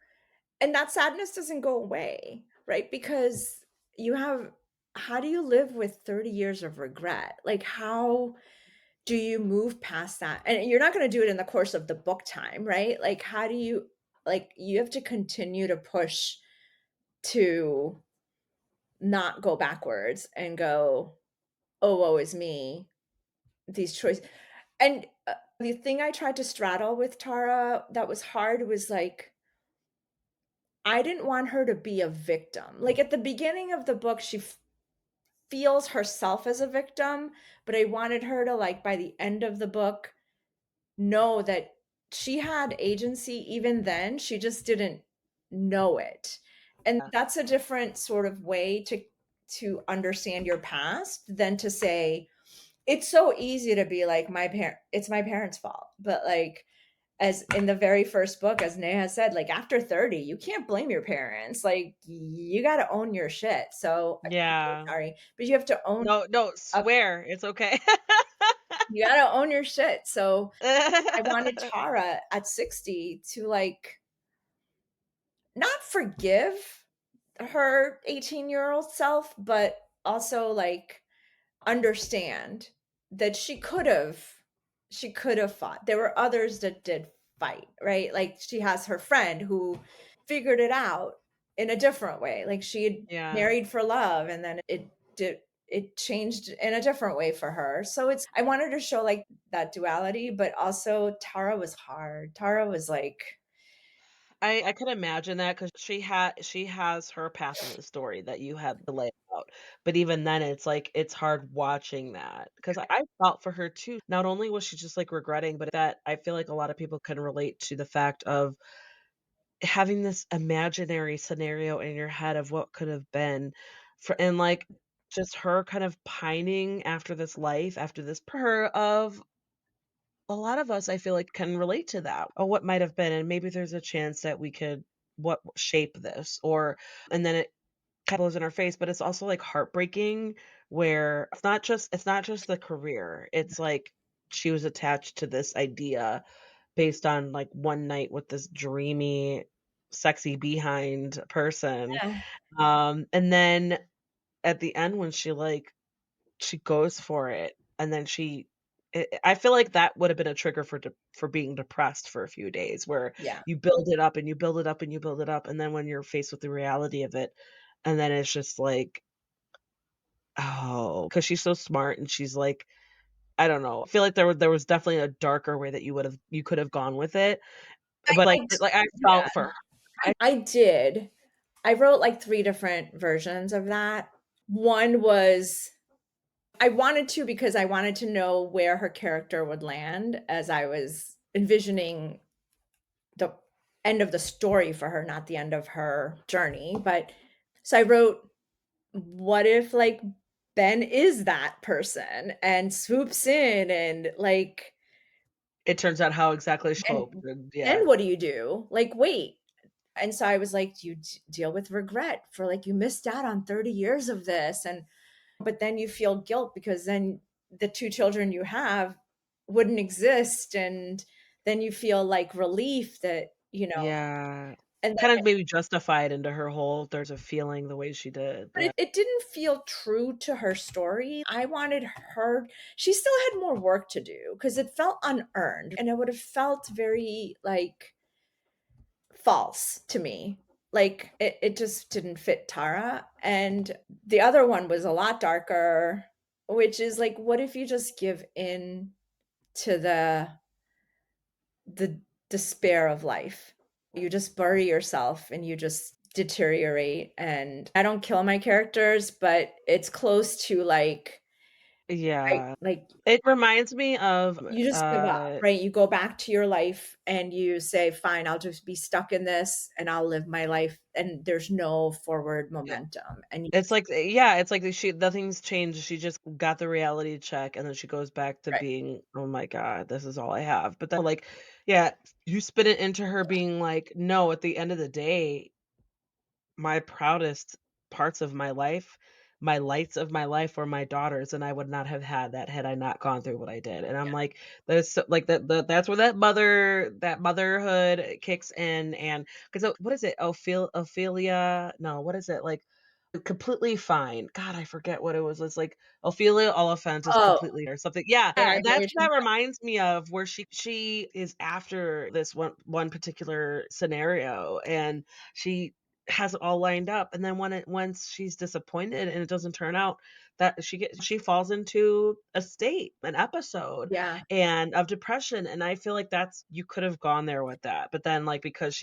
and that sadness doesn't go away, right? Because you have how do you live with 30 years of regret? Like, how do you move past that? And you're not gonna do it in the course of the book time, right? Like, how do you like, you have to continue to push to not go backwards and go, "Oh, woe is me, these choices." And, the thing I tried to straddle with Tara that was hard was, like, I didn't want her to be a victim. Like, at the beginning of the book, she feels herself as a victim, but I wanted her to, like, by the end of the book, know that she had agency even then, she just didn't know it. And that's a different sort of way to understand your past than to say it's so easy to be like it's my parents' fault. But like as in the very first book, as Neha said, like after 30, you can't blame your parents. Like you gotta own your shit. So I'm so yeah. sorry, but you have to own No, no, up swear, it's okay. you gotta own your shit. So I wanted Tara at 60 to like not forgive her 18-year-old self, but also like understand that she could have fought. There were others that did fight, right? Like she has her friend who figured it out in a different way. Like she had Yeah. married for love and then it changed in a different way for her. So it's I wanted to show like that duality, but also Tara was hard. Tara was like I could imagine that because she has her path in the story that you had to lay out, but even then, it's like, it's hard watching that because I felt for her too. Not only was she just, like, regretting, but that I feel like a lot of people can relate to the fact of having this imaginary scenario in your head of what could have been for and, like, just her kind of pining after this life, after this her of a lot of us, I feel like, can relate to that. Oh, what might have been, and maybe there's a chance that we could what shape this, or and then it kind of blows in our face, but it's also like heartbreaking where it's not just the career. It's like she was attached to this idea based on like one night with this dreamy, sexy behind person. eh, And then at the end when she goes for it, and then I feel like that would have been a trigger for being depressed for a few days, where yeah. you build it up, and you build it up, and you build it up, and then when you're faced with the reality of it, and then it's just like, oh, because she's so smart, and she's like I don't know, I feel like there was definitely a darker way that you could have gone with it, but, I I yeah, felt for her. I I did. I wrote like 3 different versions of that. One was I wanted to because I wanted to know where her character would land as I was envisioning the end of the story for her, not the end of her journey, but so I wrote, what if, like, Ben is that person and swoops in and, like it turns out how exactly she and hoped, and yeah. then what do you do? Like, wait. And so I was like, "Do you deal with regret for, like, you missed out on 30 years of this?" And but then you feel guilt because then the 2 children you have wouldn't exist, and then you feel, like, relief that, Yeah. and Kind then of maybe justified into her whole there's a feeling the way she did, but yeah. it didn't feel true to her story. I wanted her she still had more work to do because it felt unearned, and it would have felt very, like, false to me. Like, it just didn't fit Tara, and the other one was a lot darker, which is, like, what if you just give in to the despair of life? You just bury yourself and you just deteriorate, and I don't kill my characters, but it's close to, like right? Yeah. Like, It reminds me of, you just give up, right? You go back to your life and you say, "Fine, I'll just be stuck in this and I'll live my life," and there's no forward yeah. momentum, and you It's like yeah, it's like nothing's changed, she just got the reality check, and then she goes back to right. being, "Oh my god, this is all I have." But then, like, yeah, you spin it into her being like, "No, at the end of the day, my proudest parts of my life, my lights of my life were my daughters, and I would not have had that had I not gone through what I did." And I'm like, "That's so," like, that's where that motherhood kicks in, and 'cause, what is it? Ophelia? No, what is it? Like, completely fine. God, I forget what it was. It's like Ophelia Oliphant is Oh, completely or something. Yeah, yeah, I know what that's you're what talking that about. reminds me of where she is after this one particular scenario, and she has it all lined up, and then once she's disappointed and it doesn't turn out, that she falls into a state, an episode, Yeah. and of depression, and I feel like that's you could have gone there with that, but then, like, because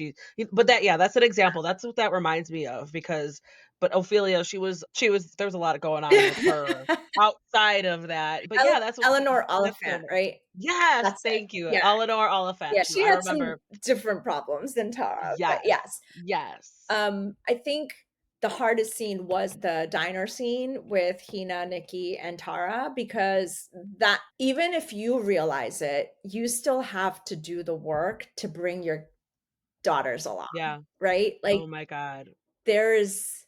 but that yeah, that's an example. That's what that reminds me of because but Ophelia, she was there was a lot going on with her outside of that. But yeah, Eleanor that's what Oliphant, right? yes, That's it. thank you. Yeah, Eleanor Oliphant. yeah, she I had some remember. different problems than Tara, but Yes. yes. Yes. I think the hardest scene was the diner scene with Hina, Nikki, and Tara because that even if you realize it, you still have to do the work to bring your daughters along, Yeah. right? Like, Oh my god. there's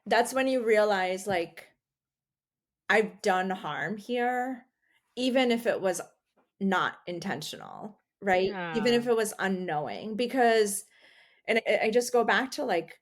that's when you realize, like, I've done harm here, even if it was not intentional, right? Even Yeah. if it was unknowing, because and I just go back to, like,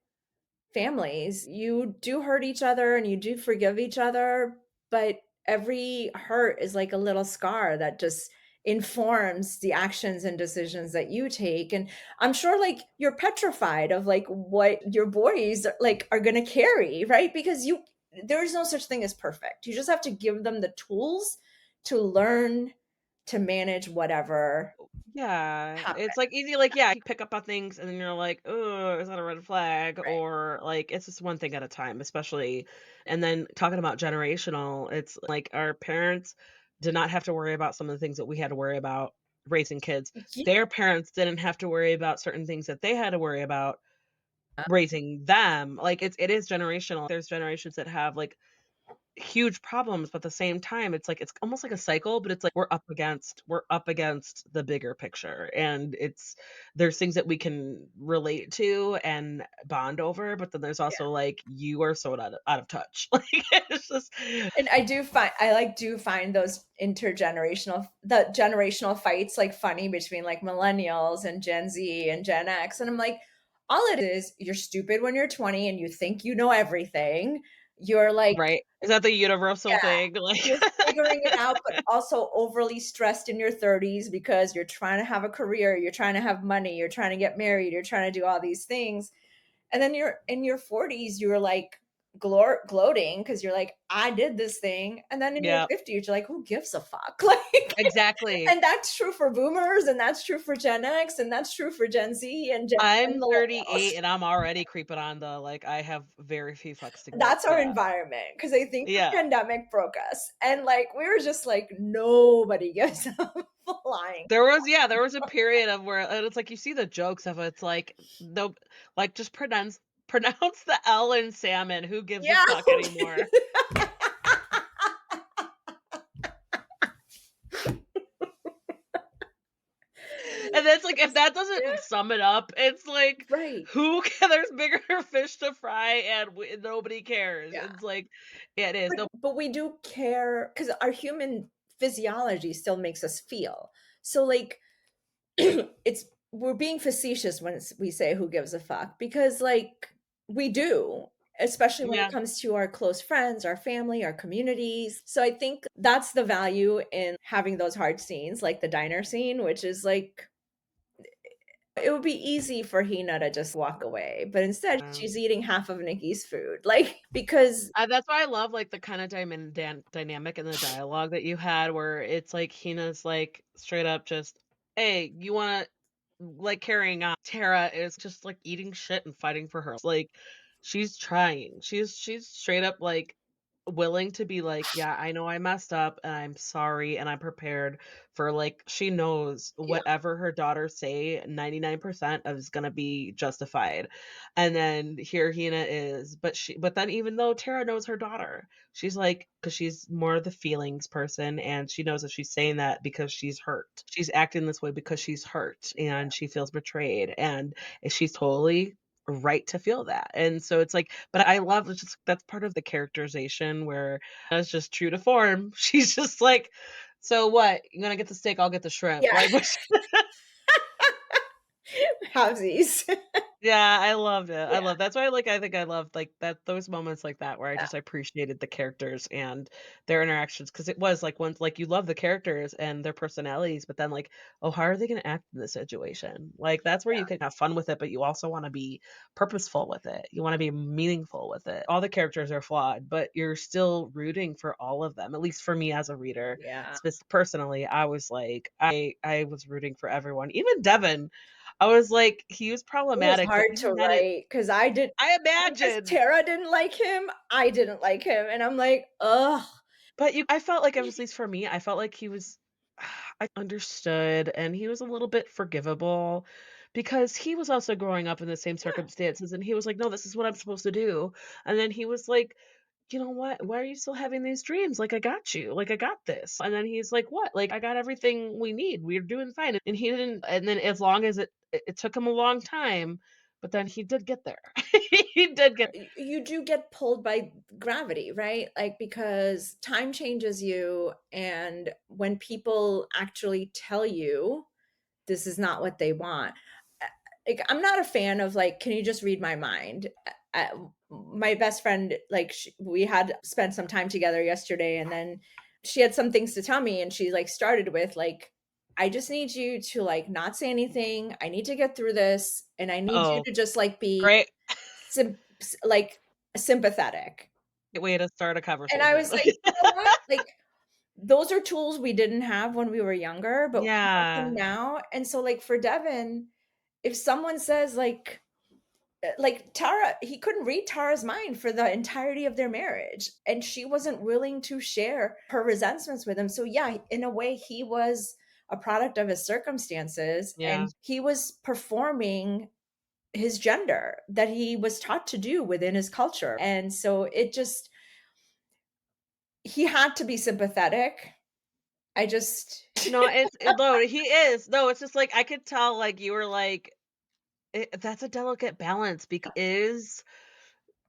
families, you do hurt each other and you do forgive each other, but every hurt is like a little scar that just informs the actions and decisions that you take. And I'm sure like you're petrified of like what your boys like are going to carry, right? Because you there's no such thing as perfect. You just have to give them the tools to learn to manage whatever Yeah, happens. it's, like, easy, like, yeah, you pick up on things and then you're like, "Oh, is that a red flag?" Right. Or, like, it's just one thing at a time, especially and then talking about generational, it's like our parents did not have to worry about some of the things that we had to worry about raising kids. Yeah. Their parents didn't have to worry about certain things that they had to worry about raising them. Like, it is generational. There's generations that have, like, huge problems, but at the same time, it's like it's almost like a cycle, but it's like we're up against the bigger picture, and there's things that we can relate to and bond over, but then there's also like you are so out of touch. Like it's just And I like do find those intergenerational the generational fights like funny between like millennials and Gen Z and Gen X. And I'm like, all it is, you're stupid when you're 20 and you think you know everything. You're like, right. Is that the universal yeah, thing? Like you're figuring it out, but also overly stressed in your 30s because you're trying to have a career, you're trying to have money, you're trying to get married, you're trying to do all these things. And then you're in your 40s, you're like gloating because you're like, I did this thing. And then in your yeah, 50s, you're like, who gives a fuck? Like, exactly. and that's true for boomers, and that's true for Gen X, and that's true for Gen Z and I'm millennials. 38 and I'm already creeping on the like I have very few fucks to give. That's our Yeah. environment because I think the Yeah. pandemic broke us. And like, we were just like, nobody gives a flying. There was a period of where and it's like you see the jokes of it, it's like, no like, just pronounce pronounce the L in salmon, who gives a Yeah. fuck anymore? And then it's like, if that doesn't Yeah, sum it up, it's like, right. who ca there's bigger fish to fry and nobody cares. Yeah. It's like yeah, it is. No But we do care because our human physiology still makes us feel. So, like, it's we're being facetious when we say who gives a fuck because, like, we do, especially when it yeah. comes to our close friends, our family, our communities. So, I think that's the value in having those hard scenes, like the diner scene, which is like, it would be easy for Hina to just walk away, but instead she's eating half of Nikki's food, like, because That's why I love, like, the kinda dynamic and the dialogue that you had where it's like Hina's, like, straight up just, "Hey, you wanna" like, carrying on. Tara is just, like, eating shit and fighting for her like, she's trying. She's straight up, like willing to be like, "Yeah, I know I messed up, and I'm sorry, and I'm prepared for," like, she knows Yeah, whatever her daughters say, 99% of is gonna be justified, and then here Hina is, but then even though Tara knows her daughter, she's like, because she's more of the feelings person, and she knows that she's saying that because she's hurt. She's acting this way because she's hurt, and she feels betrayed, and she's totally right to feel that, and so it's like, but I love it's just that's part of the characterization where that's just true to form. She's just like, "So what? You're gonna get the steak, I'll get the shrimp." yeah. Like, Halvesies. yeah, I loved it. I Yeah, love that's why I think I loved, like, that those moments like that where I yeah, just appreciated the characters and their interactions because it was, like, once like, you love the characters and their personalities, but then, like, "Oh, how are they gonna act in this situation?" Like, that's where you can have fun with it, but you also wanna be purposeful with it. You wanna be meaningful with it. All the characters are flawed, but you're still rooting for all of them, at least for me as a reader. yeah. Personally, I was like I was rooting for everyone. Even Devin, I was like, he was It was problematic, but hard to even then it write because I because imagine, Tara didn't like him, I didn't like him, and I'm like, "Ugh." but I felt like, at least for me, I felt like he was I understood and he was a little bit forgivable because he was also growing up in the same Yeah. circumstances and he was like, "No, this is what I'm supposed to do." And then he was like, "You know what? Why are you still having these dreams? Like, I got you. Like, I got this." And then he's like, "What? Like, I got everything we need. We're doing fine." And he didn't, and then as long as it took him a long time, but then he did get there. He did get You do get pulled by gravity, right? Like, because time changes you, and when people actually tell you this is not what they want. Like, I'm not a fan of like, can you just read my mind? My best friend, like, we had spent some time together yesterday, and then she had some things to tell me, and she like started with like, I just need you to like not say anything. I need to get through this, and I need you oh, to just like be great like sympathetic. way to start a And I conversation. was like, you know what? Like, those are tools we didn't have when we were younger, but we have them Yeah. now. And so, like, for Devin, if someone says, like Tara, he couldn't read Tara's mind for the entirety of their marriage, and she wasn't willing to share her resentments with him. So, yeah, in a way, he was a product of his circumstances, Yeah. and he was performing his gender that he was taught to do within his culture. And so it just, he had to be sympathetic. I just No, no, he is. No, it's just like I could tell like you were like that's a delicate balance because is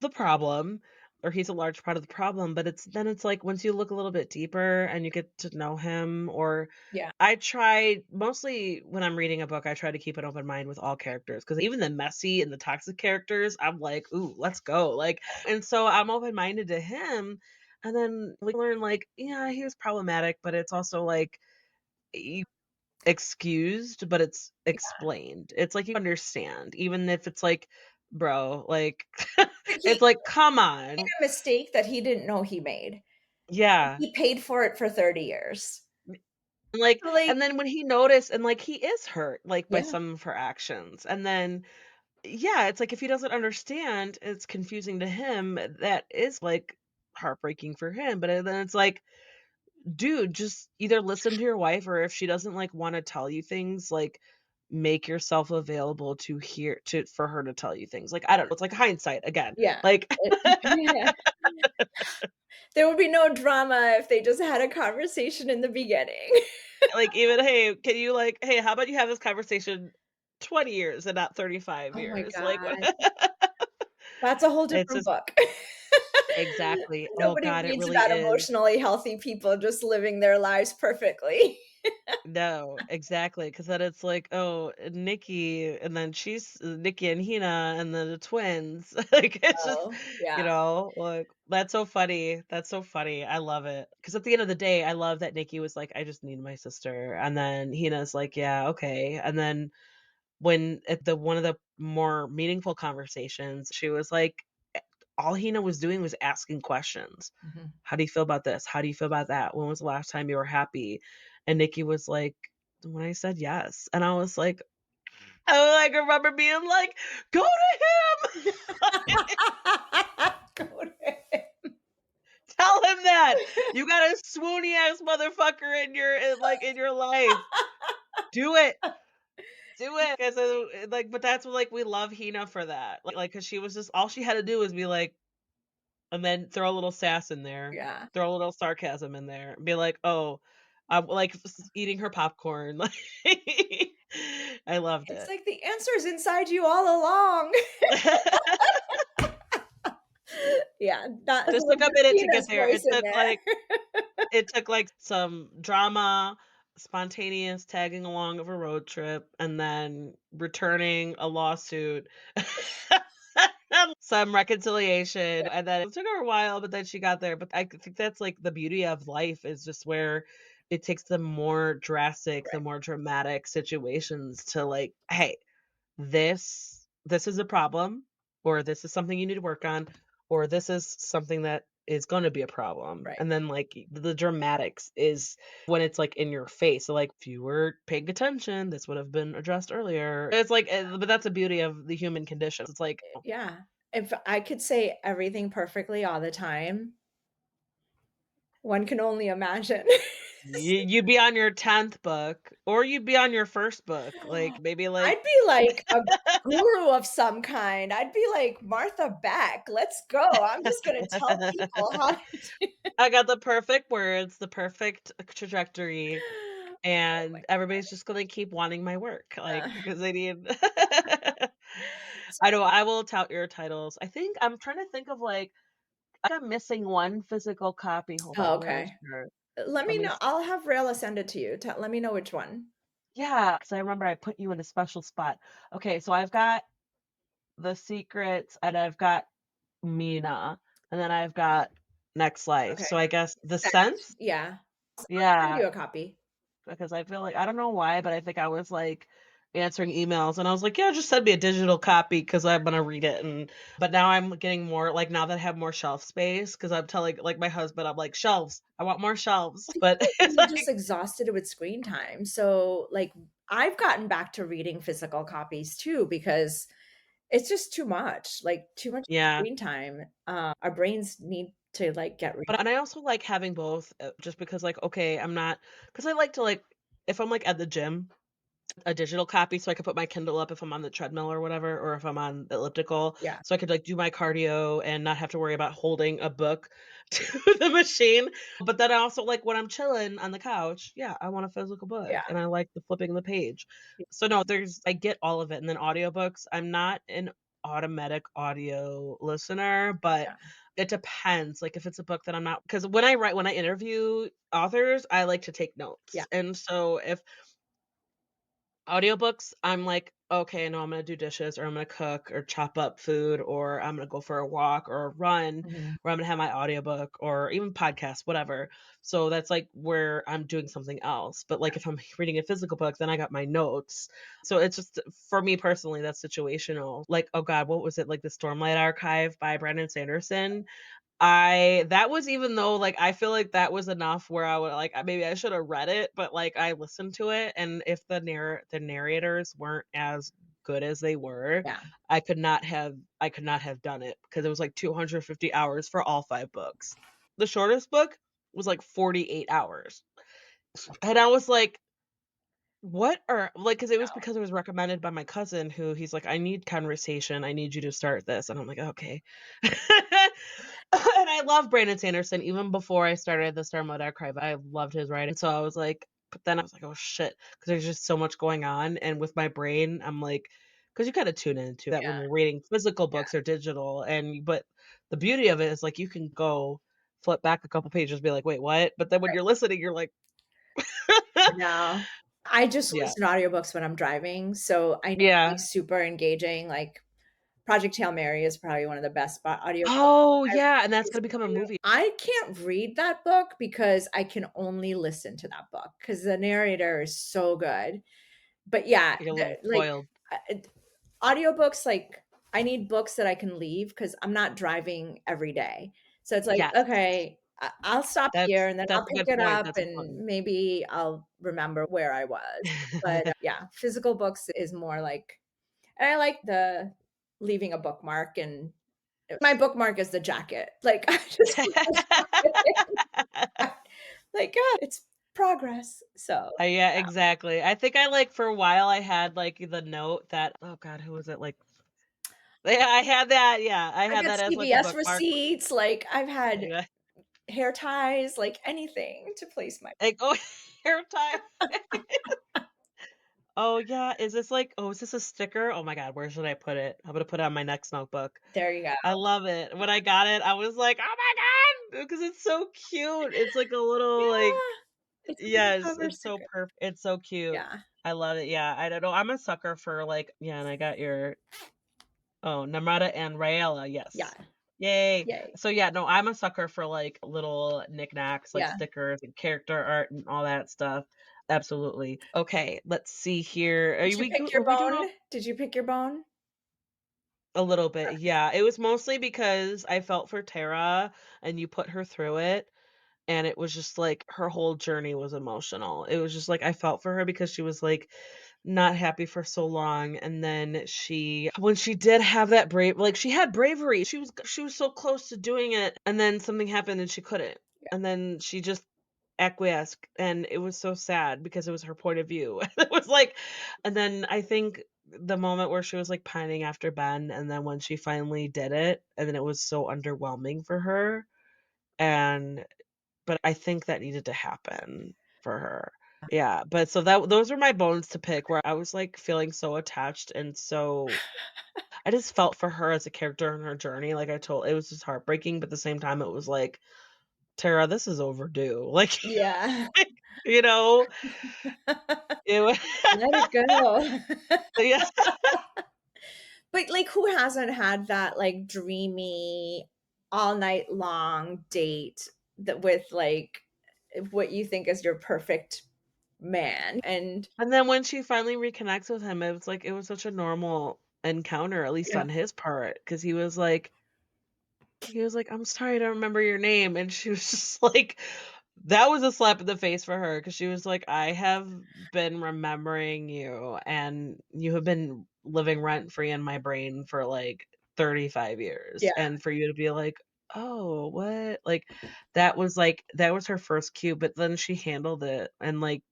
the problem or he's a large part of the problem, but it's like once you look a little bit deeper and you get to know him or yeah, I try mostly when I'm reading a book, I try to keep an open mind with all characters because even the messy and the toxic characters, I'm like, "Ooh, let's go." Like, and so I'm open-minded to him, and then we learn like, yeah, he was problematic, but it's also like excused, but it's explained. It's like you understand, even if it's like, "Bro, like" but he it's like, "Come made on." a mistake that he didn't know he made. Yeah. He paid for it for 30 years. Like, So, like, and then when he noticed and, like, he is hurt, like, by yeah, some of her actions, and then yeah, it's like if he doesn't understand, it's confusing to him, that is, like, heartbreaking for him, but then it's like, dude, just either listen to your wife or if she doesn't, like, wanna tell you things, like, make yourself available to hear to for her to tell you things, like, I don't know, it's like hindsight again, yeah. like Yeah. There would be no drama if they just had a conversation in the beginning. like, even, "Hey, can you, like hey, how about you have this conversation 20 years and not 35 Oh my years?" Like, god. That's a whole it's different just book. exactly. Oh Nobody god, it reads really about is. emotionally healthy people just living their lives perfectly. No, exactly, because then it's like, "Oh, Nikki," and then she's Nikki and Hina, and then the twins. Like, it's just, Oh, yeah. like, that's so funny. That's so funny. I love it. Because at the end of the day, I love that Nikki was like, "I just need my sister," and then Hina's like, "Yeah, okay," and then when at the one of the more meaningful conversations, she was like, all Hina was doing was asking questions. Mhm. "How do you feel about this? How do you feel about that? When was the last time you were happy?" And Nikki was like, "When I said yes." And I remember being like, "Go to him! Go to Tell him that. You got a swoony ass motherfucker in your life. Do it. Do it. 'Cause, like, but that's what, like, we love Hina for that. Like, cause she was just all she had to do was be like, and then throw a little sass in there, Yeah. throw a little sarcasm in there, and be like, "Oh, I'm like eating her popcorn." Like, I loved It's it. like the answer's inside you all along. Yeah, that Just took a with minute to get Tina's there. voice in there. It took like some drama, spontaneous tagging along of a road trip, and then returning a lawsuit. Some reconciliation, and then it took her a while, but then she got there. But I think that's like the beauty of life is just where it takes the more drastic, the Right, more dramatic situations to like, hey, this is a problem, or this is something you need to work on, or this is something that is going to be a problem. right. And then like the dramatics is when it's like in your face. So like if you were paying attention, this would have been addressed earlier. It's like but that's the beauty of the human condition. It's like Yeah. If I could say everything perfectly all the time, one can only imagine. you'd be on your 10th book or you'd be on your first book. Like maybe like I'd be like a guru of some kind. I'd be like Martha Beck. Let's go. I'm just gonna tell people how to do. I got the perfect words, the perfect trajectory, Oh my and everybody's just gonna keep wanting my work, like, god. because they need I know, I will tout your titles. I think I'm trying to think of, like I'm missing one physical copy. Hold on, Oh, I'm really okay. sure. Let Let me me know. s I'll have Rayla send it to you. Let me know which one. Yeah, because I remember I put you in a special spot. Okay, so I've got The Secrets, and I've got Mina, and then I've got Next Life. Okay. So I guess The Send. Sense? Yeah. I'll send Yeah. you a copy. Because I feel like I don't know why, but I think I was, like, answering emails, and I was like, "Yeah, just send me a digital copy because I'm gonna read it," and but now I'm getting more like, now that I have more shelf space, because 'cause I'm telling, like, my husband, I'm like, "Shelves. I want more shelves." But it's We're just like exhausted with screen time. So, like, I've gotten back to reading physical copies too because it's just too much, like, too much yeah. screen time. Our brains need to, like, get re But and I also like having both, just because, like, okay, I'm not because I like to, like if I'm, like, at the gym a digital copy so I could put my Kindle up if I'm on the treadmill or whatever, or if I'm on the elliptical, yeah, so I could, like, do my cardio and not have to worry about holding a book to the machine. But then I also like when I'm chilling on the couch, yeah, I want a physical book yeah, and I like the flipping the page. So no, I get all of it. And then audiobooks, I'm not an automatic audio listener, but yeah, it depends. Like if it's a book that I'm not because when I interview authors, I like to take yeah, notes. And so if audiobooks, I'm like, "Okay, no, I'm gonna do dishes or I'm gonna cook or chop up food or I'm gonna go for a walk or a run mhm, where I'm gonna have my audiobook or even podcast, whatever." So that's like where I'm doing something else. But like if I'm reading a physical book, then I got my notes. So it's just for me personally, that's situational. Like, oh God, what was it? Like the Stormlight Archive by Brandon Sanderson. I that was even though, like, I feel like that was enough where I would like, maybe I should have read it, but, like, I listened to it, and if the narrators weren't as good as they were, yeah, I could not have done it because it was, like, 250 hours for all 5 books. The shortest book was, like, 48 hours, and I was like, "What are" like, because it was recommended by my cousin who he's like, "I need conversation, I need you to start this," and I'm like, "Okay." And I love Brandon Sanderson even before I started the Star Mode Archive, I loved his writing, so I was like but then I was like, "Oh, shit," because there's just so much going on, and with my brain, I'm like because you gotta tune into that when yeah, you're reading physical yeah, books or digital, but the beauty of it is, like, you can go flip back a couple pages, be like, "Wait, what?" But then when you're right. listening, you're like No. I just Yeah. listen to audiobooks when I'm driving, so I know, like, Yeah. super engaging, like, Project Hail Mary is probably one of the best audiobooks Oh, I've yeah, and that's gonna listened become a to. movie. I can't read that book because I can only listen to that book because the narrator is so good. But yeah, You get a the little like, spoiled. audiobooks, like, I need books that I can leave because 'cause I'm not driving every day. So it's like, Yes. okay, I'll stop here and then That's I'll a pick good it point, up that's and important. maybe I'll remember where I was. But, yeah, physical books is more like and I like the leaving a bookmark and My bookmark is the jacket. Like, I just put the jacket in. Like, it's progress. So, Yeah, exactly. I think I, like, for a while, I had, like, the note that oh god, who was it? Like yeah, I had that, yeah, I I had got that as, like, a CVS bookmark. receipts, like, I've had Yeah. hair ties, like, anything to place my Like, oh, hair tie. Oh, yeah, is this, like oh, is this a sticker? Oh my god, where should I put it? I'm gonna put it on my next notebook. there you go. I love it. When I got it, I was like, "Oh my god!" Because it's so cute. It's like a little, like Yeah, it's yes, undercover it's so secret. it's so cute. Yeah, I love it, yeah, I don't know, I'm a sucker for, like yeah, and I got your oh, Namrata and Raela, yeah, yes. Yay. yay. So, yeah, no, I'm a sucker for, like, little knickknacks, like Yeah. stickers and character art and all that stuff. Absolutely. Okay, let's see here. Did you pick your Are we doing bone? Did you pick your bone? a little bit, yeah. It was mostly because I felt for Tara and you put her through it, and it was just, like, her whole journey was emotional. It was just, like, I felt for her because she was, like, not happy for so long, and then she when she did have that she had bravery. She was so close to doing it, and then something happened and she couldn't. Yeah. And then she just acquiesced, and it was so sad because it was her point of view. It was like and then I think the moment where she was, like, pining after Ben, and then when she finally did it, and then it was so underwhelming for her, and but I think that needed to happen for her. Yeah, but so that those were my bones to pick where I was, like, feeling so attached and so I just felt for her as a character in her journey, like I told it was just heartbreaking, but at the same time, it was like, "Tara, this is overdue." Like, Yeah. you know? It wa Let it go. yeah. But, like, who hasn't had that, like, dreamy, all night long date that with, like, what you think is your perfect man, and And then when she finally reconnects with him, it was like it was such a normal encounter, at least yeah, on his part, because he was like, "I'm sorry, I don't remember your name," and she was just like that was a slap in the face for her because she was like, "I have been remembering you, and you have been living rent free in my brain for, like, 35 years," yeah, and for you to be like, "Oh, what?" That was her first cue, but then she handled it, and, like,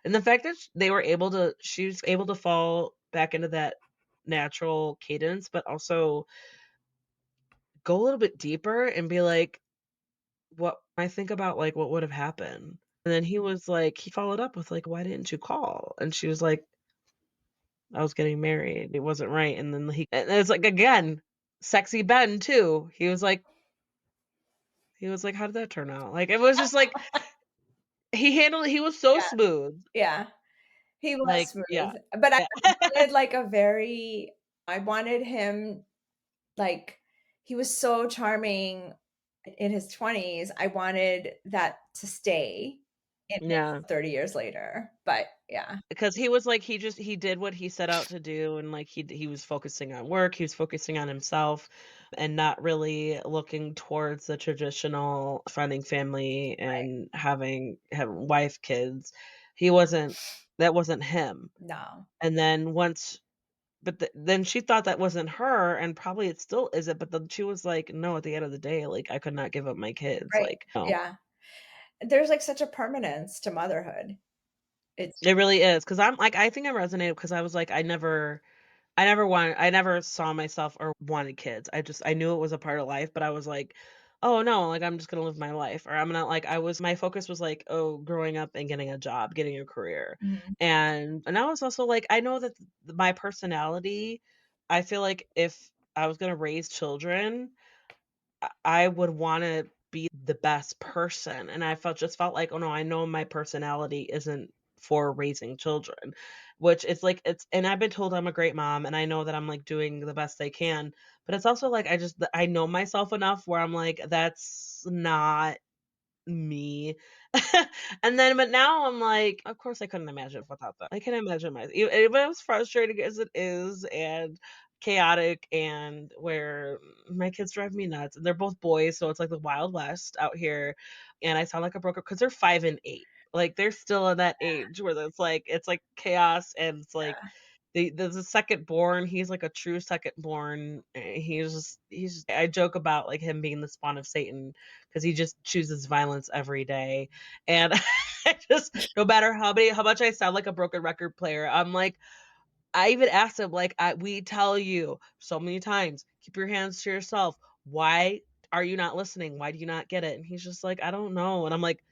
the fact that she was able to fall back into that natural cadence, but also go a little bit deeper and be like, "What I think about, like, what would have happened." And then he followed up with, like, "Why didn't you call?" And she was like, "I was getting married. It wasn't right." And then and it's like, again, sexy Ben too. He was like, "How did that turn out?" Like, it was just like he was so yeah, smooth. yeah. He was Like, yeah. smooth, but I Yeah. wanted, like, a very I wanted him, like he was so charming in his 20s. I wanted that to stay in Yeah. 30 years later, but yeah. Because he was like he did what he set out to do, and, like, he was focusing on work, he was focusing on himself, and not really looking towards the traditional finding family and having wife, kids. He wasn't that wasn't him. No. And then once but then she thought that wasn't her, and probably it still isn't, but then she was like, "No, at the end of the day, like, I could not give up my kids." Right. Like, no. Yeah. There's, like, such a permanence to motherhood. It's It really is, because 'cause I'm like, I think I resonated because I was like, I never saw myself or wanted kids. I knew it was a part of life, but I was like, "Oh, no, like, I'm just gonna live my life," or I'm not like I was my focus was like, "Oh, growing up and getting a job, getting a career." Mhm. And I was also like, I know that my personality, I feel like if I was gonna raise children, I would wanna be the best person, and I felt like, "Oh, no, I know my personality isn't for raising children," which it's like it's and I've been told I'm a great mom, and I know that I'm, like, doing the best I can, but it's also like I know myself enough where I'm like, "That's not me." But now I'm like, of course I couldn't imagine without them. I can imagine even as frustrating as it is and chaotic and where my kids drive me nuts, and they're both boys, so it's like the Wild West out here, and I sound like a broker because 'cause they're 5 and 8. Like, they're still in that age where it's like chaos and it's like the second born, he's like a true second born. He's I joke about like him being the spawn of Satan because he just chooses violence every day. And I just no matter how much I sound like a broken record player, I'm like, I even asked him, like, we tell you so many times, keep your hands to yourself. Why are you not listening? Why do you not get it? And he's just like, I don't know. And I'm like,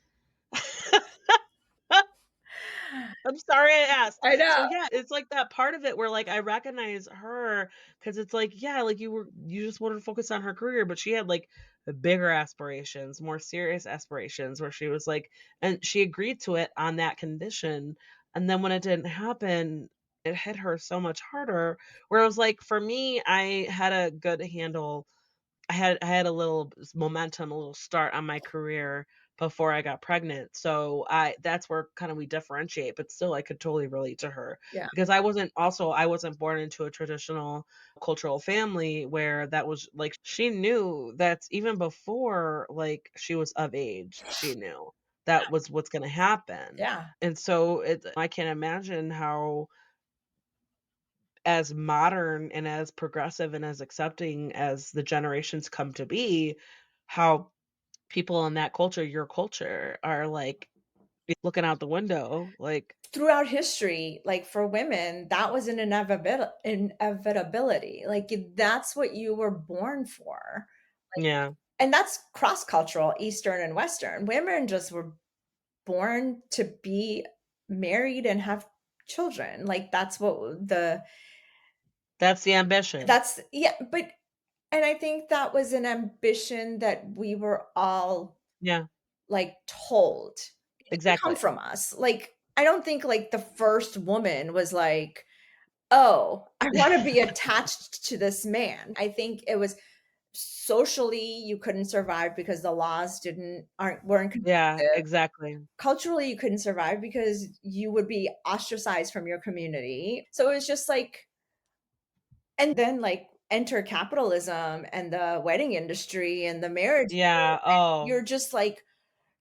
I'm sorry I asked. I know. So, yeah, it's like that part of it where, like, I recognize her because it's like, yeah, like, you just wanted to focus on her career, but she had, like, the bigger aspirations, more serious aspirations where she was like and she agreed to it on that condition, and then when it didn't happen, it hit her so much harder, where it was like, for me, I had a good handle I had a little momentum, a little start on my career before I got pregnant. So I that's where kind of we differentiate, but still I could totally relate to her Yeah. because I wasn't born into a traditional cultural family where that was like she knew that even before like she was of age, she knew that was what's going to happen. Yeah. And so I can't imagine how as modern and as progressive and as accepting as the generations come to be, how people in that culture, your culture, are, like, looking out the window, like Throughout history, like, for women, that was an inevitability, like, that's what you were born for, yeah, and that's cross-cultural, Eastern and Western. Women just were born to be married and have children, like, that's what the that's the ambition. that's yeah, but and I think that was an ambition that we were all, Yeah, like, told. It didn't come exactly. from us, like, I don't think, like, the first woman was like, "Oh, I wanna be attached to this man." I think it was socially, you couldn't survive because the laws weren't Yeah, conducive. exactly. Culturally, you couldn't survive because you would be ostracized from your community. So it was just like and then, like, enter capitalism and the wedding industry and the marriage, Yeah, oh, you're just like,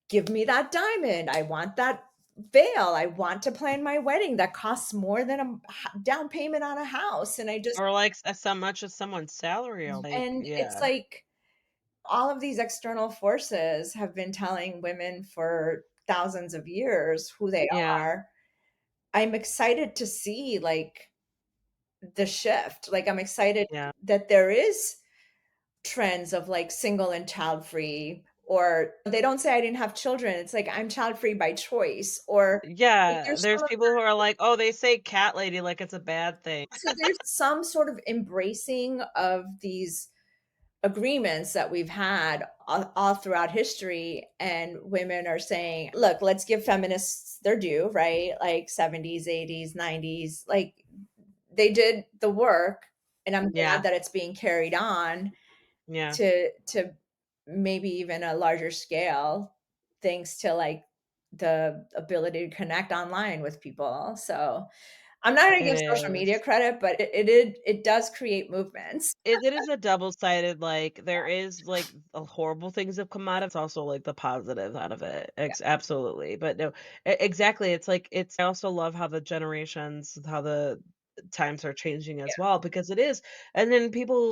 "Give me that diamond. I want that veil. I want to plan my wedding that costs more than a down payment on a house." And I just or, like, as so much as someone's salary, like, and it's yeah, like all of these external forces have been telling women for thousands of years who they yeah, are. I'm excited to see, like, the shift. Like, I'm excited yeah. that there is trends of, like, single and child-free, or they don't say, "I didn't have children." It's like, "I'm child-free by choice," or, like, Yeah, there's there's some of people who are like, "Oh, they say cat lady like it's a bad thing." so there's some sort of embracing of these agreements that we've had all throughout history, and women are saying, "Look, let's give feminists their due," right? Like, 70s, 80s, 90s, like, they did the work, and I'm Yeah, glad that it's being carried on yeah, to maybe even a larger scale, thanks to, like, the ability to connect online with people. So, I'm not gonna it give social media is. credit, but it does create movements. It is a double-sided, like, there is, like, horrible things have come out of it, it's also, like, the positive out of it, Yeah, absolutely, but no, exactly, it's like I also love how the generations how the times are changing as yeah. well, because it is and then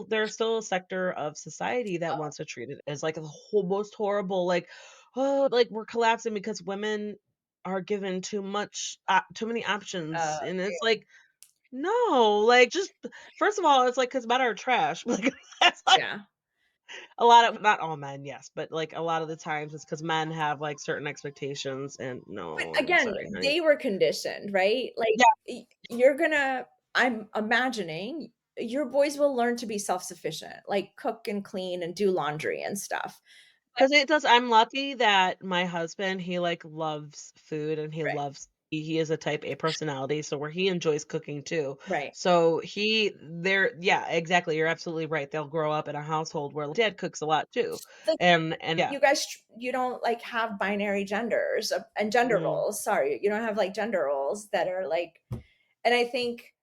there's still a sector of society that wants to treat it as, like, the most horrible, like, "Oh, like, we're collapsing because women are given too many Uh, options," and it's like, no, like, just first of all, it's like because men are trash, like, that's, like, yeah. a lot of not all men, yes, but, like, a lot of the times it's because men have, like, certain expectations, and But no, I'm again, sorry, honey. they were conditioned, right? Like, Yeah, you're gonna I'm imagining your boys will learn to be self-sufficient, like cook and clean and do laundry and stuff. But 'cause it does I'm lucky that my husband, he, like, loves food, and right, he is a type A personality, so where he enjoys cooking too. right. So yeah, exactly, you're absolutely right, they'll grow up in a household where dad cooks a lot too, The and yeah. you guys you don't, like, have binary genders, and gender Mhm. roles, sorry, you don't have, like, gender roles that are, like and I think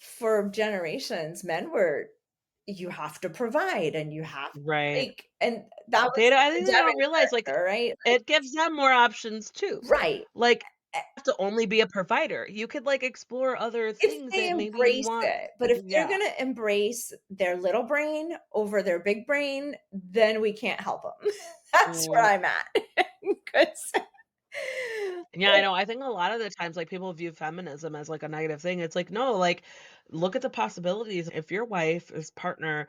for generations, men were you have to provide and you have Right. like and that was I the think they Devon don't realize, like, character, right? Like it gives them more options too. right, Like have to only be a provider. You could, like, explore other If things they that maybe you embrace want. it, but if they're Yeah. gonna embrace their little brain over their big brain, then we can't help them. That's where Mm. I'm at. 'Cause Yeah, I know. I think a lot of the times, like, people view feminism as, like, a negative thing. It's like, no, like, look at the possibilities. If your wife, his partner,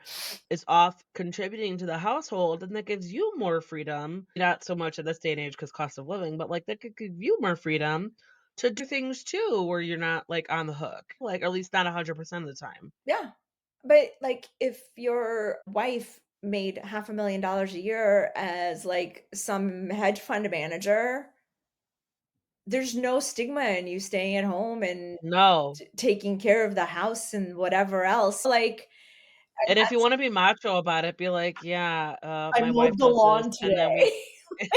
is off contributing to the household, then that gives you more freedom. Not so much in this day and age because cost of living, but, like, that could give you more freedom to do things too where you're not, like, on the hook, like, at least not 100% of the time. yeah, but, like, if your wife made $500,000 a year as, like, some hedge fund manager, there's no stigma in you staying at home and No. taking care of the house and whatever else, like, and And if you that's wanna be macho about it, be like, "Yeah, I my wife mowed the does this," lawn and then we today.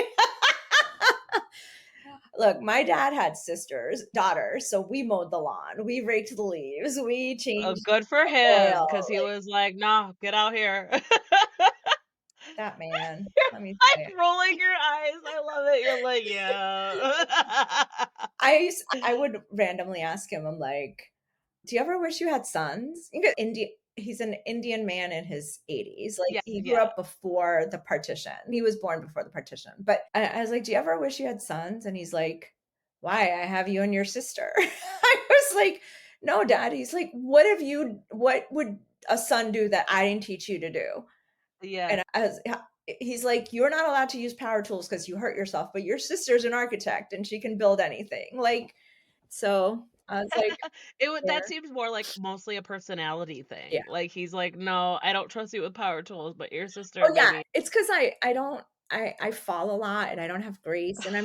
Look, my dad had sisters daughters, so we mowed the lawn, we raked the leaves, we changed good for the him, oil, because he like, was like, "Nah, get out here." that man, You're, let me tell you. like, rolling your eyes, I love it, you're like, "Yeah." I would randomly ask him, I'm like, "Do you ever wish you had sons?" He's an Indian man in his 80s, like, Yeah, he grew yeah. up before the partition. He was born before the partition, but I was like, "Do you ever wish you had sons?" And he's like, "Why? I have you and your sister." I was like, "No, dad." He's like, what would a son do that I didn't teach you to do?" Yeah. And he's like, "You're not allowed to use power tools because you hurt yourself, but your sister's an architect and she can build anything." Like, so I was like, It would that "Fair." seems more like mostly a personality Yeah. thing, like, he's like, "No, I don't trust you with power tools, but your sister, Oh, yeah, maybe." it's 'cause I don't I fall a lot and I don't have grace and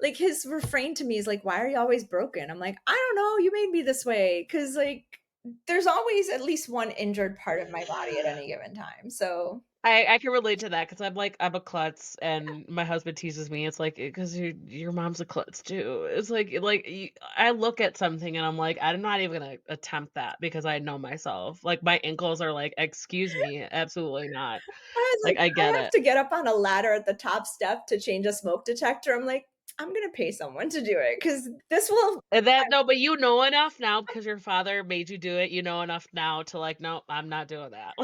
like, his refrain to me is like, "Why are you always broken?" I'm like, "I don't know, you made me this way." 'Cause, like, there's always at least one injured part of my body at any given time, so I can relate to that because 'cause I'm a klutz, and my husband teases me, it's like, "'Cause your mom's a klutz too." It's like, y I look at something and I'm like, "I'm not even gonna attempt that because I know myself." Like, my ankles are like, "Excuse me, absolutely not." I was Like, like, I I get have it. to get up on a ladder at the top step to change a smoke detector. I'm like, I'm gonna pay someone to do it because this will And that no, but you know enough now because your father made you do it, you know enough now to like, "Nope, I'm not doing that."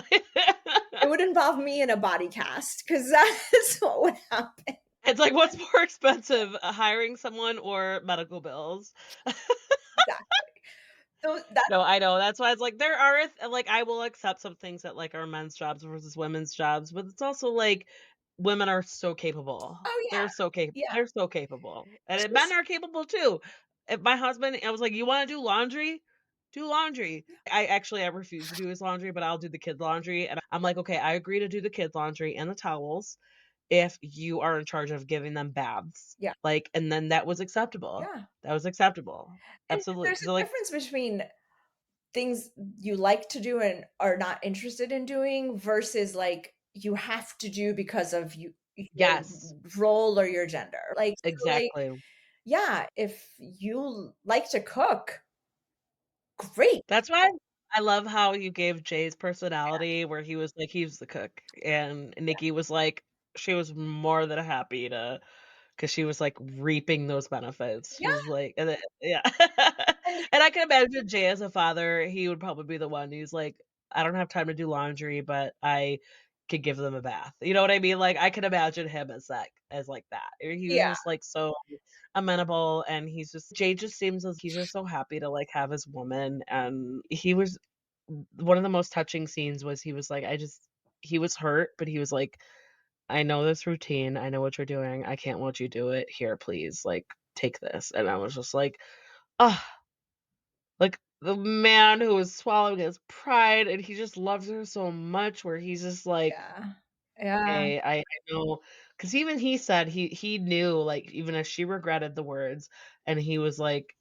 it would involve me in a body cast because that's what would happen. It's like, what's more expensive, hiring someone or medical bills? Exactly. So No, that's I know, that's why it's like, there are like, I will accept some things that, like, are men's jobs versus women's jobs, but it's also like, women are so capable. oh, yeah. Yeah. They're so capable, and It's men just are capable too. If my husband I was like, "You wanna do laundry? Do laundry." I refuse to do his laundry, but I'll do the kids' laundry, and I'm like, "Okay, I agree to do the kids' laundry and the towels if you are in charge of giving them baths." yeah, Like, and then that was acceptable. yeah. That was acceptable. And Absolutely, there's because a they're like, difference between things you like to do and are not interested in doing versus, like, you have to do because of your yes. role or your gender. Like, so, like, Exactly. yeah, if you like to cook, great. That's why I love how you gave Jay's personality where he was like, he's the cook, and Nikki was like, she was more than happy to, because she was, like, reaping those benefits. She Yeah, was like, and then yeah. and And I can imagine Jay as a father, he would probably be the one who's like, "I don't have time to do laundry, but I could give them a bath." You know what I mean? Like, I can imagine him as like that. He was yeah, just, like, so amenable, and Jay just seems as he's just so happy to, like, have his woman, and he was one of the most touching scenes was he was like, he was hurt, but he was like, "I know this routine, I know what you're doing, I can't let you do it, here, please, like, take this," and I was just like, "Ah," like, the man who was swallowing his pride, and he just loves her so much where he's just like, yeah, yeah, "Okay, I know," because even he said he knew, like, even as she regretted the words, and he was like,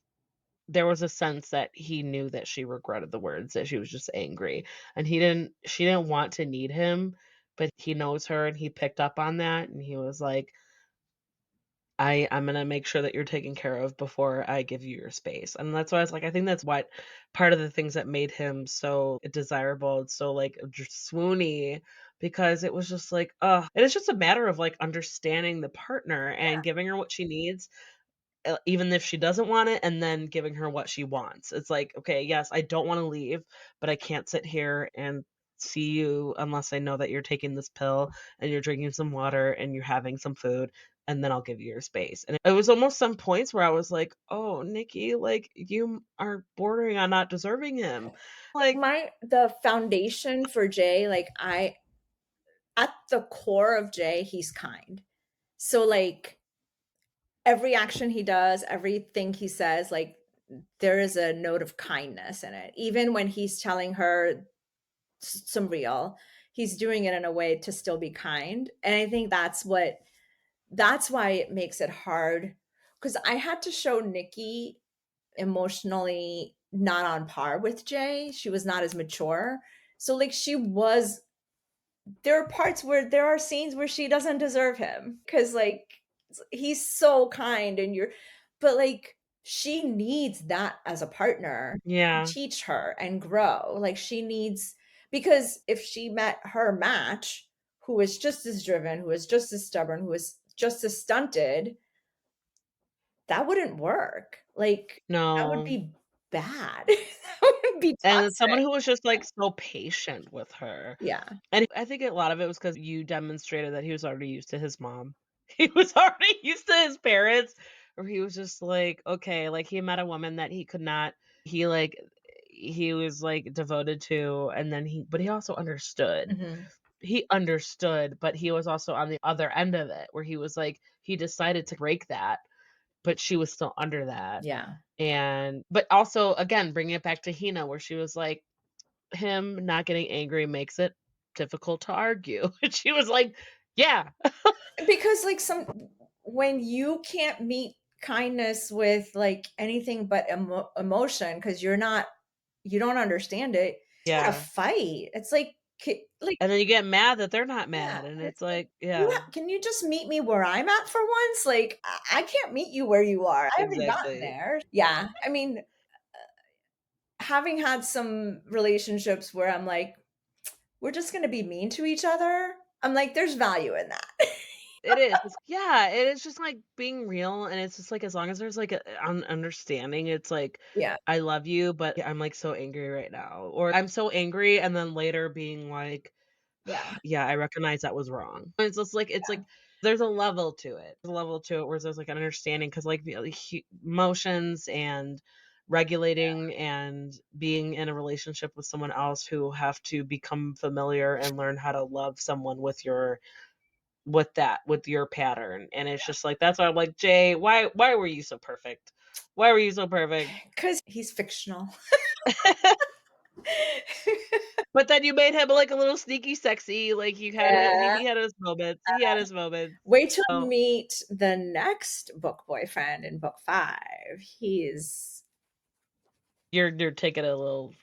there was a sense that he knew that she regretted the words, that she was just angry, and she didn't want to need him, but he knows her, and he picked up on that, and he was like, I'm gonna make sure that you're taken care of before I give you your space." And that's why I was like, I think that's what part of the things that made him so desirable and so, like, just swoony, because it was just like, ugh, and it's just a matter of, like, understanding the partner and giving her what she needs, even if she doesn't want it, and then giving her what she wants. It's like, "Okay, yes, I don't wanna leave, but I can't sit here and see you unless I know that you're taking this pill and you're drinking some water and you're having some food, and then I'll give you your space." And it was almost some points where I was like, "Oh, Nikki, like, you are bordering on not deserving him." Like, The foundation for Jay, like, I at the core of Jay, he's kind. So, like, every action he does, everything he says, like, there is a note of kindness in it. Even when he's telling her some real, he's doing it in a way to still be kind. And I think that's why it makes it hard because I had to show Nikki emotionally not on par with Jay. She was not as mature. So like she was there are parts where there are scenes where she doesn't deserve him because like he's so kind and you're but like she needs that as a partner to yeah. teach her and grow like she needs because if she met her match who is just as driven who is just as stubborn who is just as stunted that wouldn't work like that would No. be bad that would be And someone toxic who was just, like, so patient with her. yeah And I think a lot of it was because you demonstrated that he was already used to his mom. He was already used to his parents, or he was just like, okay, like, he met a woman that he could not he, like he was, like, devoted to, and then he also understood. hmm He understood, but he was also on the other end of it, where he was like he decided to break that, but she was still under that. yeah And but also, again, bringing it back to Hina, where she was like, him not getting angry makes it difficult to argue. And she was like, "Yeah." because like some when you can't meet kindness with like anything but emotion because you're not you don't understand it you gotta Yeah. fight it's like like And then you get mad that they're not yeah mad, and it's it's like like you yeah, can you just meet me where I'm at for once like I can't meet you where you are I haven't gotten exactly. there yeah I mean having had some relationships where I'm like we're just gonna be mean to each other I'm like there's value in that It is. It's yeah, it is just, like, being real, and it's just, like, as long as there's, like, a an understanding, it's like, yeah "I love you, but I'm, like, so angry right now," or, "I'm so angry," and then later being like, yeah "Yeah, I recognize that was wrong." It's like there's a level to it. There's a level to it where there's, like, an understanding because like, the emotions and regulating and being in a relationship with someone else who have to become familiar and learn how to love someone with your pattern, and it's just like that's why I'm like, "Jay, why were you so perfect? Why were you so perfect?" because he's fictional But then you made him, like, a little sneaky sexy, like, you had it Yeah. he had his moments, he had his moments. Wait till you So, meet the next book boyfriend in book 5. He's you're take it a little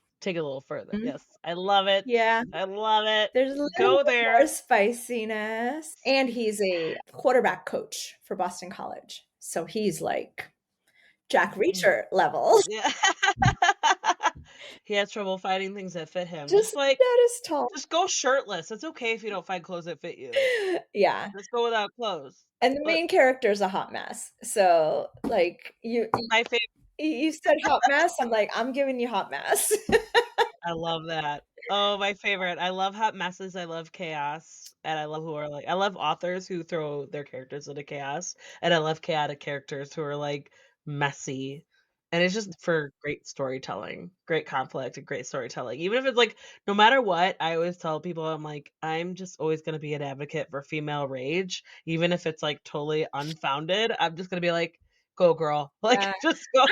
further. Mhm. Yes, I love it. Yeah, I love it. there's a little Go bit more there. spiciness, and he's a quarterback coach for Boston College, so he's like Jack Mm. Reacher level. Yeah. He has trouble finding things that fit him. Just that is tall. Just go shirtless. It's okay if you don't find clothes that fit you. Yeah, Just go without clothes. and the But main character is a hot mess, so, like, my favorite you said hot mess, I'm like, "I'm giving you hot mess." I love that. Oh, my favorite. I love hot messes, I love chaos, and I love who are like I love authors who throw their characters into chaos, and I love chaotic characters who are, like, messy, and it's just for great storytelling, great conflict, and great storytelling. Even if it's, like no matter what, I always tell people, I'm like, "I'm just always gonna be an advocate for female rage, even if it's, like, totally unfounded." I'm just gonna be like, "Go, girl." Like, Yeah. just go.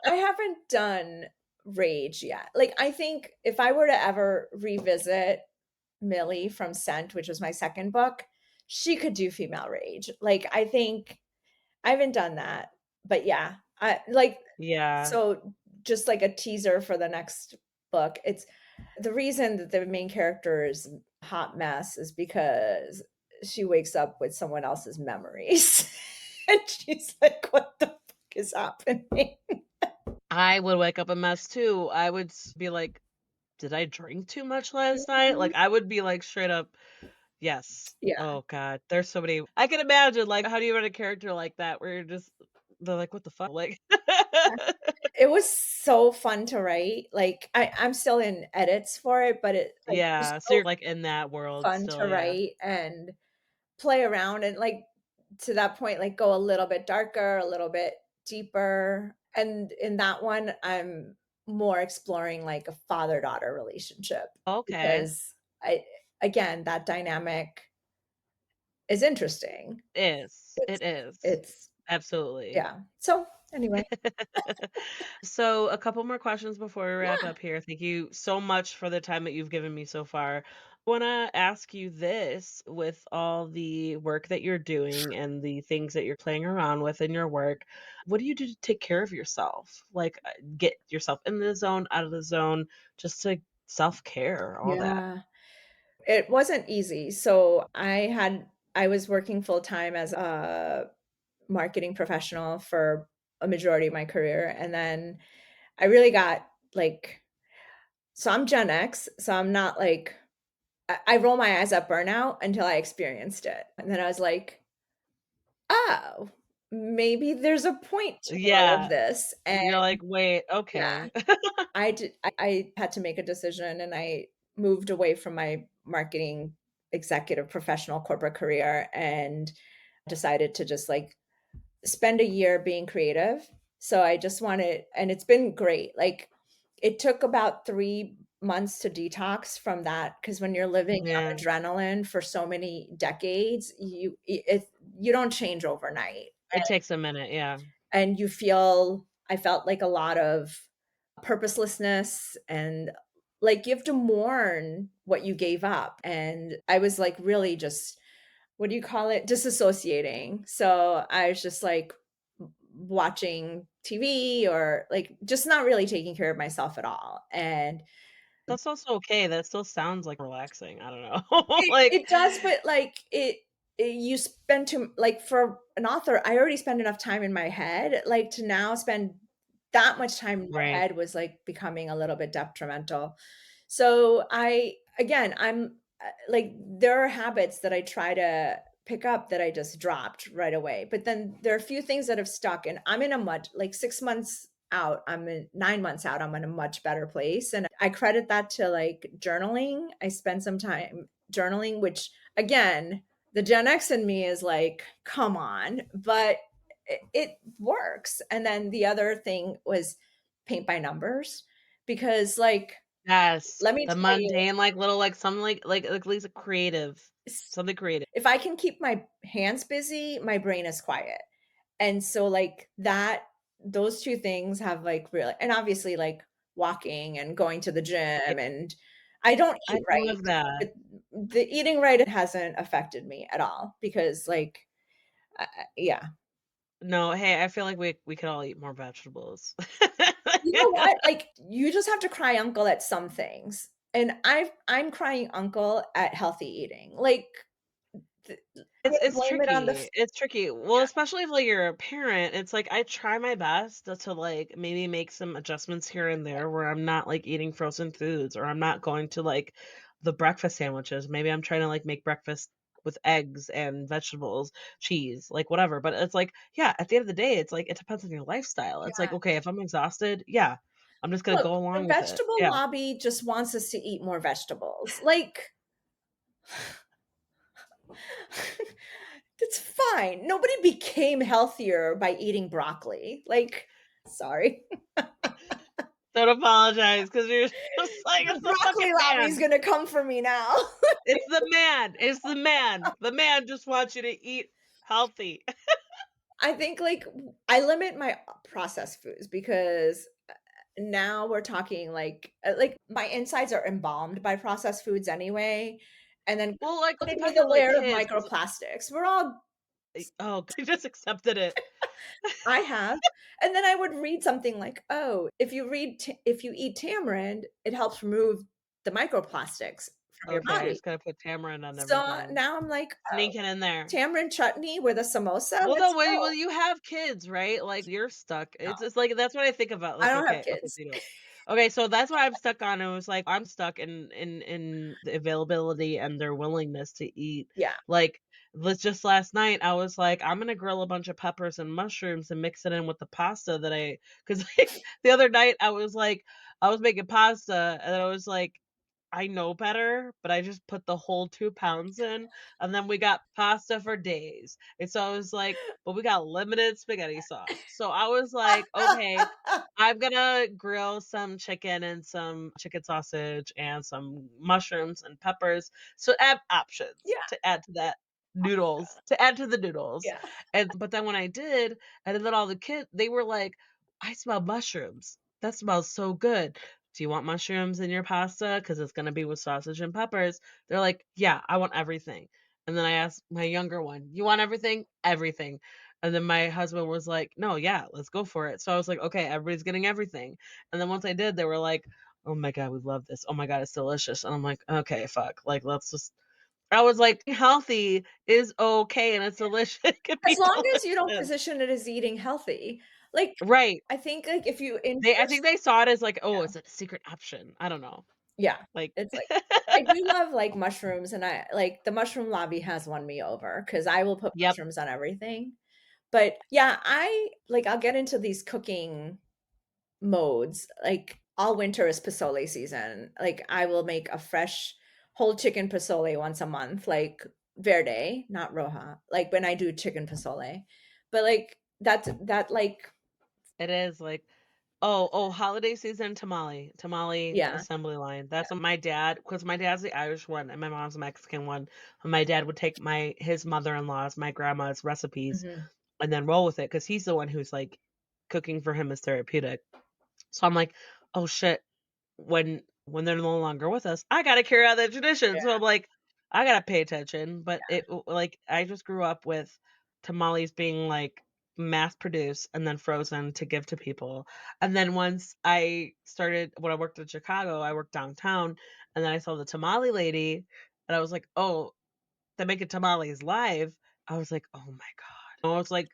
I haven't done Rage yet. Like, I think if I were to ever revisit Millie from Scent, which was my 2nd book, she could do female rage. Like, I think I haven't done that, but yeah, I like Yeah. so just like a teaser for the next book, it's the reason that the main character is a hot mess is because she wakes up with someone else's memories. And she's like, "What the fuck is happening?" I would wake up a mess too. I would be like, "Did I drink too much last night?" Mhm. Like, I would be like straight up, yes. Yeah. Oh god, there's so many I can imagine, like, how do you write a character like that where you're just They're like, "What the fuck?" Like It was so fun to write, like, I'm still in edits for it, but it was Yeah, so so you're, like, in that world fun still, to yeah. write and play around and, like, to that point, like, go a little bit darker, a little bit deeper, and in that one, I'm more exploring, like, a father-daughter relationship Okay. because I again, that dynamic is interesting. It's It is. it's Absolutely. yeah. So, anyway, So, a couple more questions before we wrap yeah, up here. Thank you so much for the time that you've given me so far. I want to ask you this with all the work that you're doing and the things that you're playing around with in your work. What do you do to take care of yourself? Like, get yourself in the zone, out of the zone, just to self care, all that. yeah. It wasn't easy. So, I was working full-time as a marketing professional for a majority of my career, and then I really got, like so I'm Gen X, so I'm not like I roll my eyes at burnout until I experienced it, and then I was like, "Oh, maybe there's a point to all of Yeah. this," and You're like, wait, yeah, okay. I had to make a decision, and I moved away from my marketing executive professional corporate career and decided to just, like, spend a year being creative. So I just wanted and it's been great. Like, it took about 3 months to detox from that because when you're living on Yeah. adrenaline for so many decades, you don't change overnight, It takes a minute. Yeah. and you feel I felt like a lot of purposelessness and, like, you have to mourn what you gave up, and I was, like, really just what do you call it? Disassociating. So I was just like watching TV or like just not really taking care of myself at all. And That's also okay. That still sounds like relaxing. I don't know. Like, it does, but like you spend too like for an author, I already spend enough time in my head. Like to now spend that much time in my right. head was like becoming a little bit detrimental. So I again, I'm like there are habits that I try to pick up that I just dropped right away. But then there are a few things that have stuck and I'm in a much like 6 months out, I'm in 9 months out, I'm in a much better place. And I credit that to like journaling. I spend some time journaling, which again, the Gen X in me is like, come on, but it works. And then the other thing was paint by numbers because like Yes. let me The tell you, mundane, like, little, like, something like at least a creative s- something creative. if I can keep my hands busy, my brain is quiet. And so like that those two things have like really and obviously like walking and going to the Yeah, gym and I don't I eat love right, that. but the eating right hasn't affected me at all because like yeah. No, hey, I feel like we could all eat more vegetables. You know what? Like you just have to cry uncle at some things. And I'm crying uncle at healthy eating. Like I'm gonna It's blame it on the tricky, it's tricky. Well, yeah, especially if, like, you're a parent, it's like I try my best to, like, maybe make some adjustments here and there where I'm not, like, eating frozen foods or I'm not going to, like, the breakfast sandwiches. Maybe I'm trying to, like, make breakfast with eggs and vegetables, cheese, like, whatever, but it's like, yeah, at the end of the day, it's like, it depends on your lifestyle. It's like, yeah. okay, if I'm exhausted, yeah, I'm just gonna Look, go the along with it. vegetable Yeah. lobby just wants us to eat more vegetables. Like it's fine. Nobody became healthier by eating broccoli. Like, sorry. Don't apologize because 'cause you're just like, The "It's the broccoli fucking lobby is man." gonna come for me now. It's the man, it's the man. The man just wants you to eat healthy. I think, like, I limit my processed foods because now we're talking like my insides are embalmed by processed foods anyway, and then Well, like, it beneath depends the on, like, layer of kids 'cause microplastics. We're all oh, you just accepted it. I have. And then I would read something like, "Oh, if you eat tamarind, it helps remove the microplastics from your Okay, I body." just gotta put tamarind on So everything. now I'm like, "Oh, Sneak it in there. tamarind chutney with a samosa? Well, no, Let's go." you have kids, right? Like, you're stuck. It's like that's what I think about, I like, don't have okay, okay, so kids. you don't okay, so that's what I'm stuck on. It was like, I'm stuck in the availability and their willingness to eat, Yeah. like, Just last night, I was like, "I'm gonna grill a bunch of peppers and mushrooms and mix it in with the pasta that I," 'cause, like, the other night, I was making pasta, and I was like, "I know better," but I just put the whole 2 pounds in, and then we got pasta for days, and so I was like, "But we got limited spaghetti sauce." So I was like, "Okay, I'm gonna grill some chicken and some chicken sausage and some mushrooms and peppers." So add options Yeah, to add to the noodles, yeah. and but then when and then all the kids, they were like, "I smell mushrooms. That smells so good. Do you want mushrooms in your pasta? Because it's gonna be with sausage and peppers." They're like, "Yeah, I want everything." And then I asked my younger one, "You want everything?" "Everything." And then my husband was like, "No, yeah, let's go for it." So I was like, "Okay, everybody's getting everything." And then once I did, they were like, "Oh my god, we love this. Oh my god, it's delicious." And I'm like, "Okay, fuck. Like, let's just." I was like, "Healthy is okay, and it's delicious. It can As be long as you don't delicious." position it as eating healthy. Like, Right. I think, like, if you I think enforce they saw it as like, "Oh, yeah, it's a secret option." I don't know. yeah. Like It's like I do love, like, mushrooms, and I like, the mushroom lobby has won me over because I will put Yep. mushrooms on everything. But, yeah, I'll get into these cooking modes, like, all winter is pozole season. Like, I will make a fresh whole chicken pozole once a month, like, verde, not roja, like, when I do chicken pozole. But, like, like It is like, holiday season tamale yeah. assembly line. That's what my dad, because my dad's the Irish one and my mom's the Mexican one. And my dad would take his mother-in-law's, my grandma's recipes Mhm. and then roll with it because he's the one who's like cooking for him is therapeutic. So I'm like, "Oh shit, when they're no longer with us, I gotta carry out that tradition." So I'm like, I gotta pay attention. But like I just grew up with tamales being like mass produced and then frozen to give to people. And then once I started when I worked in Chicago, I worked downtown and then I saw the tamale lady and I was like, "Oh, they're making tamales live." I was like, "Oh my god." I was like,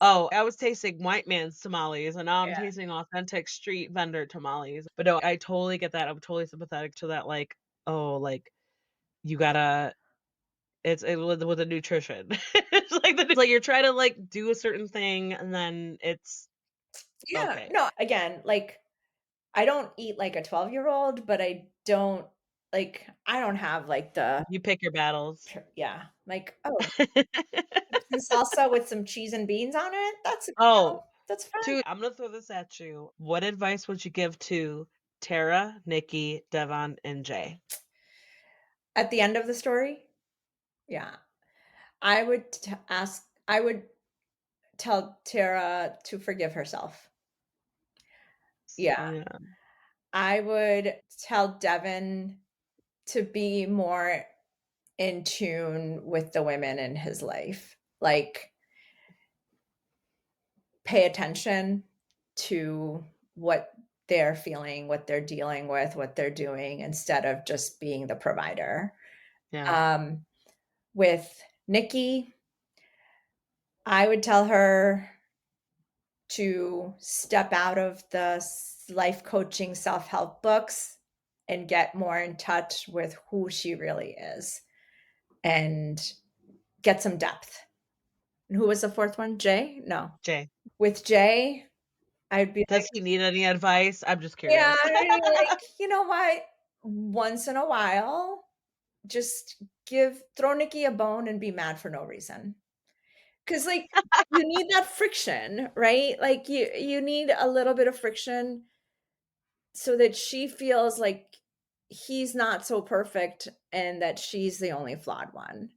"Oh, I was tasting white man's tamales, and now I'm Yeah. tasting authentic street vendor tamales." But no, I totally get that. I'm totally sympathetic to that, like, oh, like, you gotta with the nutrition. It's like you're trying to, like, do a certain thing, and then it's Yeah, okay. no, again, like, I don't eat like a 12-year-old, but I don't have, like, the You pick your battles. yeah, like, "Oh, some salsa with some cheese and beans on it? Oh, That's fine." dude, I'm gonna throw this at you. What advice would you give to Tara, Nikki, Devon, and Jay? At the end of the story? Yeah. I would tell Tara to forgive herself. Yeah. Yeah, I would tell Devin to be more in tune with the women in his life. Like, pay attention to what they're feeling, what they're dealing with, what they're doing, instead of just being the provider. yeah, Um, with Nikki, I would tell her to step out of the life coaching self-help books and get more in touch with who she really is and get some depth. And who was the fourth one? Jay? No. Jay. With Jay, I'd be like, Does he need any advice? I'm just yeah, curious. I'd be like, you know what? Once in a while, just give throw Nikki a bone and be mad for no reason. 'Cause, like, you need that friction, right? Like, you need a little bit of friction so that she feels like he's not so perfect and that she's the only flawed one.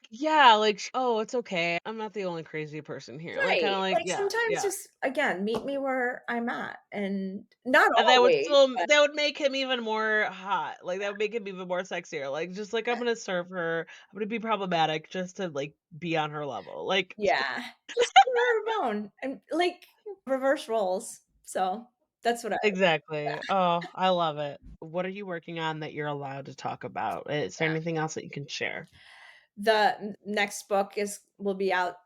Yeah, like, "Oh, it's okay. I'm not the only crazy person here." Like, Right, kinda like, like, yeah, sometimes yeah. just, again, meet me where I'm at, and not And always, but that would make him even more hot. Like, that would make him even more sexier. Like, just like, I'm gonna serve her. I'm gonna be problematic just to, like, be on her level. Like yeah, just give her a bone and, like, reverse roles. So, that's what I exactly. Oh, I love it. What are you working on that you're allowed to talk about? Is there anything else that you can share? the next book is will be out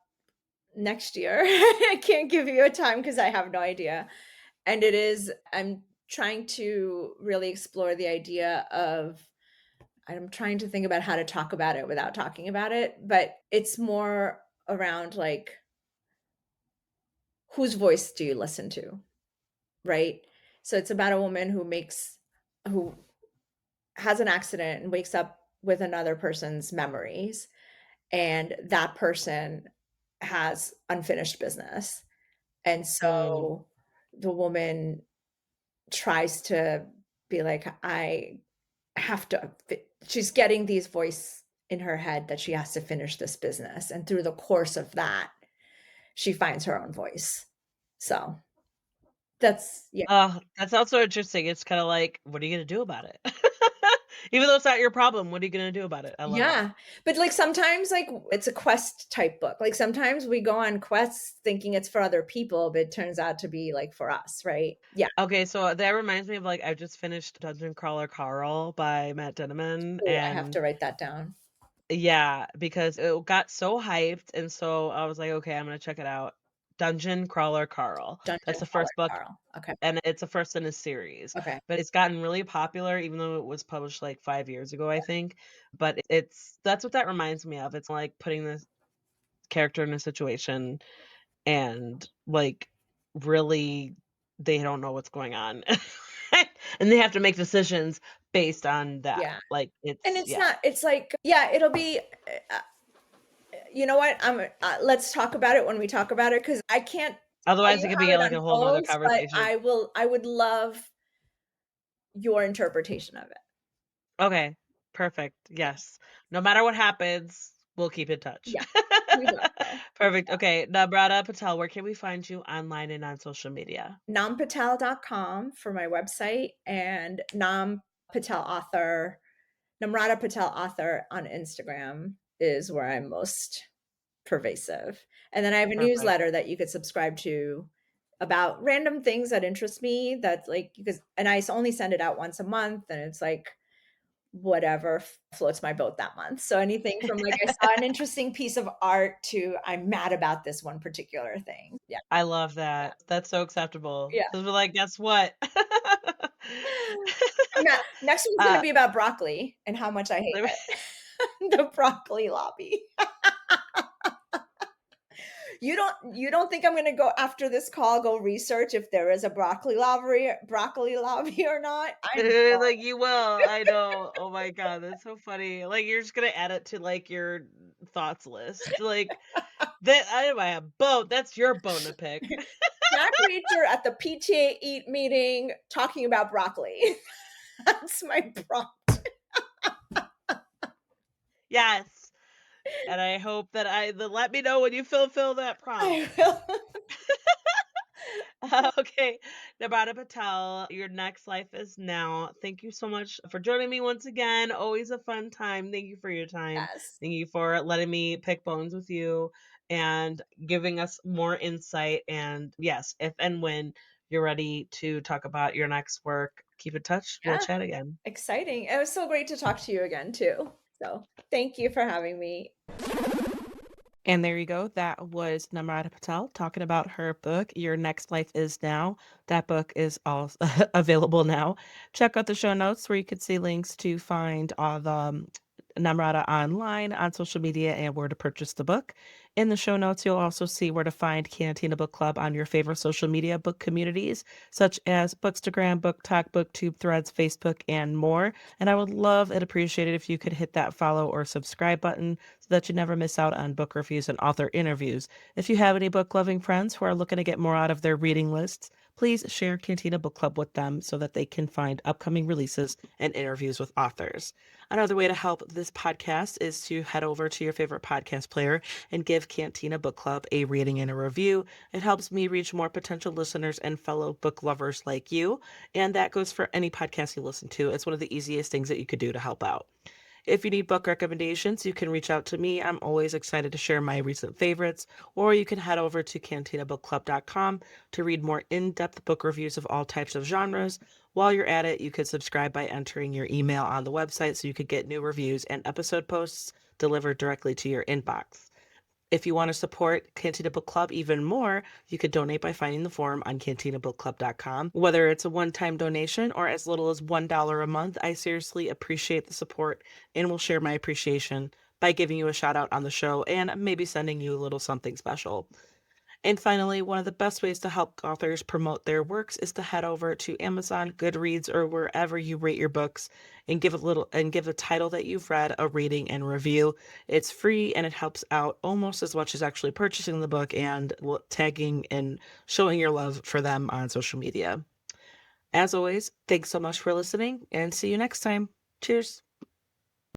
next year. I can't give you a time because I have no idea. And I'm trying to really explore the idea of I'm trying to think about how to talk about it without talking about it, but it's more around, like, whose voice do you listen to, right? So it's about a woman who has an accident and wakes up with another person's memories, and that person has unfinished business. And Mm. so the woman tries to be like, I have to she's getting these voice in her head that she has to finish this business, and through the course of that, she finds her own voice. So, that's yeah. Oh, that sounds so interesting. It's kinda like, what are you gonna do about it? Even though it's not your problem, what are you gonna do about it? I love it. Yeah, but, like, sometimes, like, it's a quest type book. Like, sometimes we go on quests thinking it's for other people, but it turns out to be, like, for us, right? Yeah. Okay, so that reminds me of, like, I just finished Dungeon Crawler Carl by Matt Denneman, Ooh, I have and to write that down. yeah, because it got so hyped, and so I was like, "Okay, I'm gonna check it out." Dungeon Crawler Carl. That's Dungeon the Crawler first book, Carl. Okay, and it's the first in a series, okay. but it's gotten really popular even though it was published, like, 5 years ago, I think, but it's that's what that reminds me of. It's like putting this character in a situation and, like, really they don't know what's going on. And they have to make decisions based on that. Yeah, Like, and it's it's yeah. not it's like yeah, it'll be you know what? Let's talk about it when we talk about it because I can't tell Otherwise, you it could how be, it like, a whole whole 'nother unfolds, but conversation. I would love your interpretation of it. Okay, perfect, yes. No matter what happens, we'll keep in touch. Yeah, we will. Perfect, okay, Namrata Patel, where can we find you online and on social media? Nampatel.com for my website and Nam Patel author, Namrata Patel author on Instagram is where I'm most pervasive. And then I have a Perfect. newsletter that you could subscribe to about random things that interest me that's like because and only send it out once a month and it's like whatever floats my boat that month. So anything from like I saw an interesting piece of art to I'm mad about this one particular thing. Yeah. I love that. That's so acceptable. Yeah. 'Cause we're like, "Guess what?" I'm not next one's gonna Uh, be about broccoli and how much I hate it. The broccoli lobby. You don't think I'm gonna go after this call, go research if there is a broccoli lobby or not? I'm like, you will, I know. Oh my god, that's so funny. Like, you're just gonna add it to, like, your thoughts list. Like, that I buy a boat, that's your bone to pick. Jack Reacher at the PTA Eat meeting talking about broccoli. That's my prompt. Yes, and I hope that I then let me know when you fulfill that prompt. I will. Okay, Nabata Patel, your next life is now. Thank you so much for joining me once again. Always a fun time. Thank you for your time. Yes. Thank you for letting me pick bones with you and giving us more insight. And yes, if and when you're ready to talk about your next work, keep in touch. We'll Yeah, chat again. exciting. It was so great to talk to you again too. So, thank you for having me. And there you go. That was Namrata Patel talking about her book, Your Next Life Is Now. That book is all available now. Check out the show notes where you could see links to find all the Namrata online on social media and where to purchase the book. In the show notes, you'll also see where to find Cantina Book Club on your favorite social media book communities, such as Bookstagram, BookTok, BookTube, Threads, Facebook, and more. And I would love and appreciate it if you could hit that follow or subscribe button so that you never miss out on book reviews and author interviews. If you have any book loving friends who are looking to get more out of their reading lists, please share Cantina Book Club with them so that they can find upcoming releases and interviews with authors. Another way to help this podcast is to head over to your favorite podcast player and give Cantina Book Club a rating and a review. It helps me reach more potential listeners and fellow book lovers like you. And that goes for any podcast you listen to. It's one of the easiest things that you could do to help out. If you need book recommendations, you can reach out to me. I'm always excited to share my recent favorites, or you can head over to cantinabookclub.com to read more in depth book reviews of all types of genres. While you're at it, you could subscribe by entering your email on the website so you could get new reviews and episode posts delivered directly to your inbox. If you want to support Cantina Book Club even more, you could donate by finding the form on cantinabookclub.com. Whether it's a one-time donation or as little as $1 a month, I seriously appreciate the support and will share my appreciation by giving you a shout out on the show and maybe sending you a little something special. And finally, one of the best ways to help authors promote their works is to head over to Amazon, Goodreads, or wherever you rate your books and give the title that you've read a rating and review. It's free and it helps out almost as much as actually purchasing the book and tagging and showing your love for them on social media. As always, thanks so much for listening and see you next time. Cheers.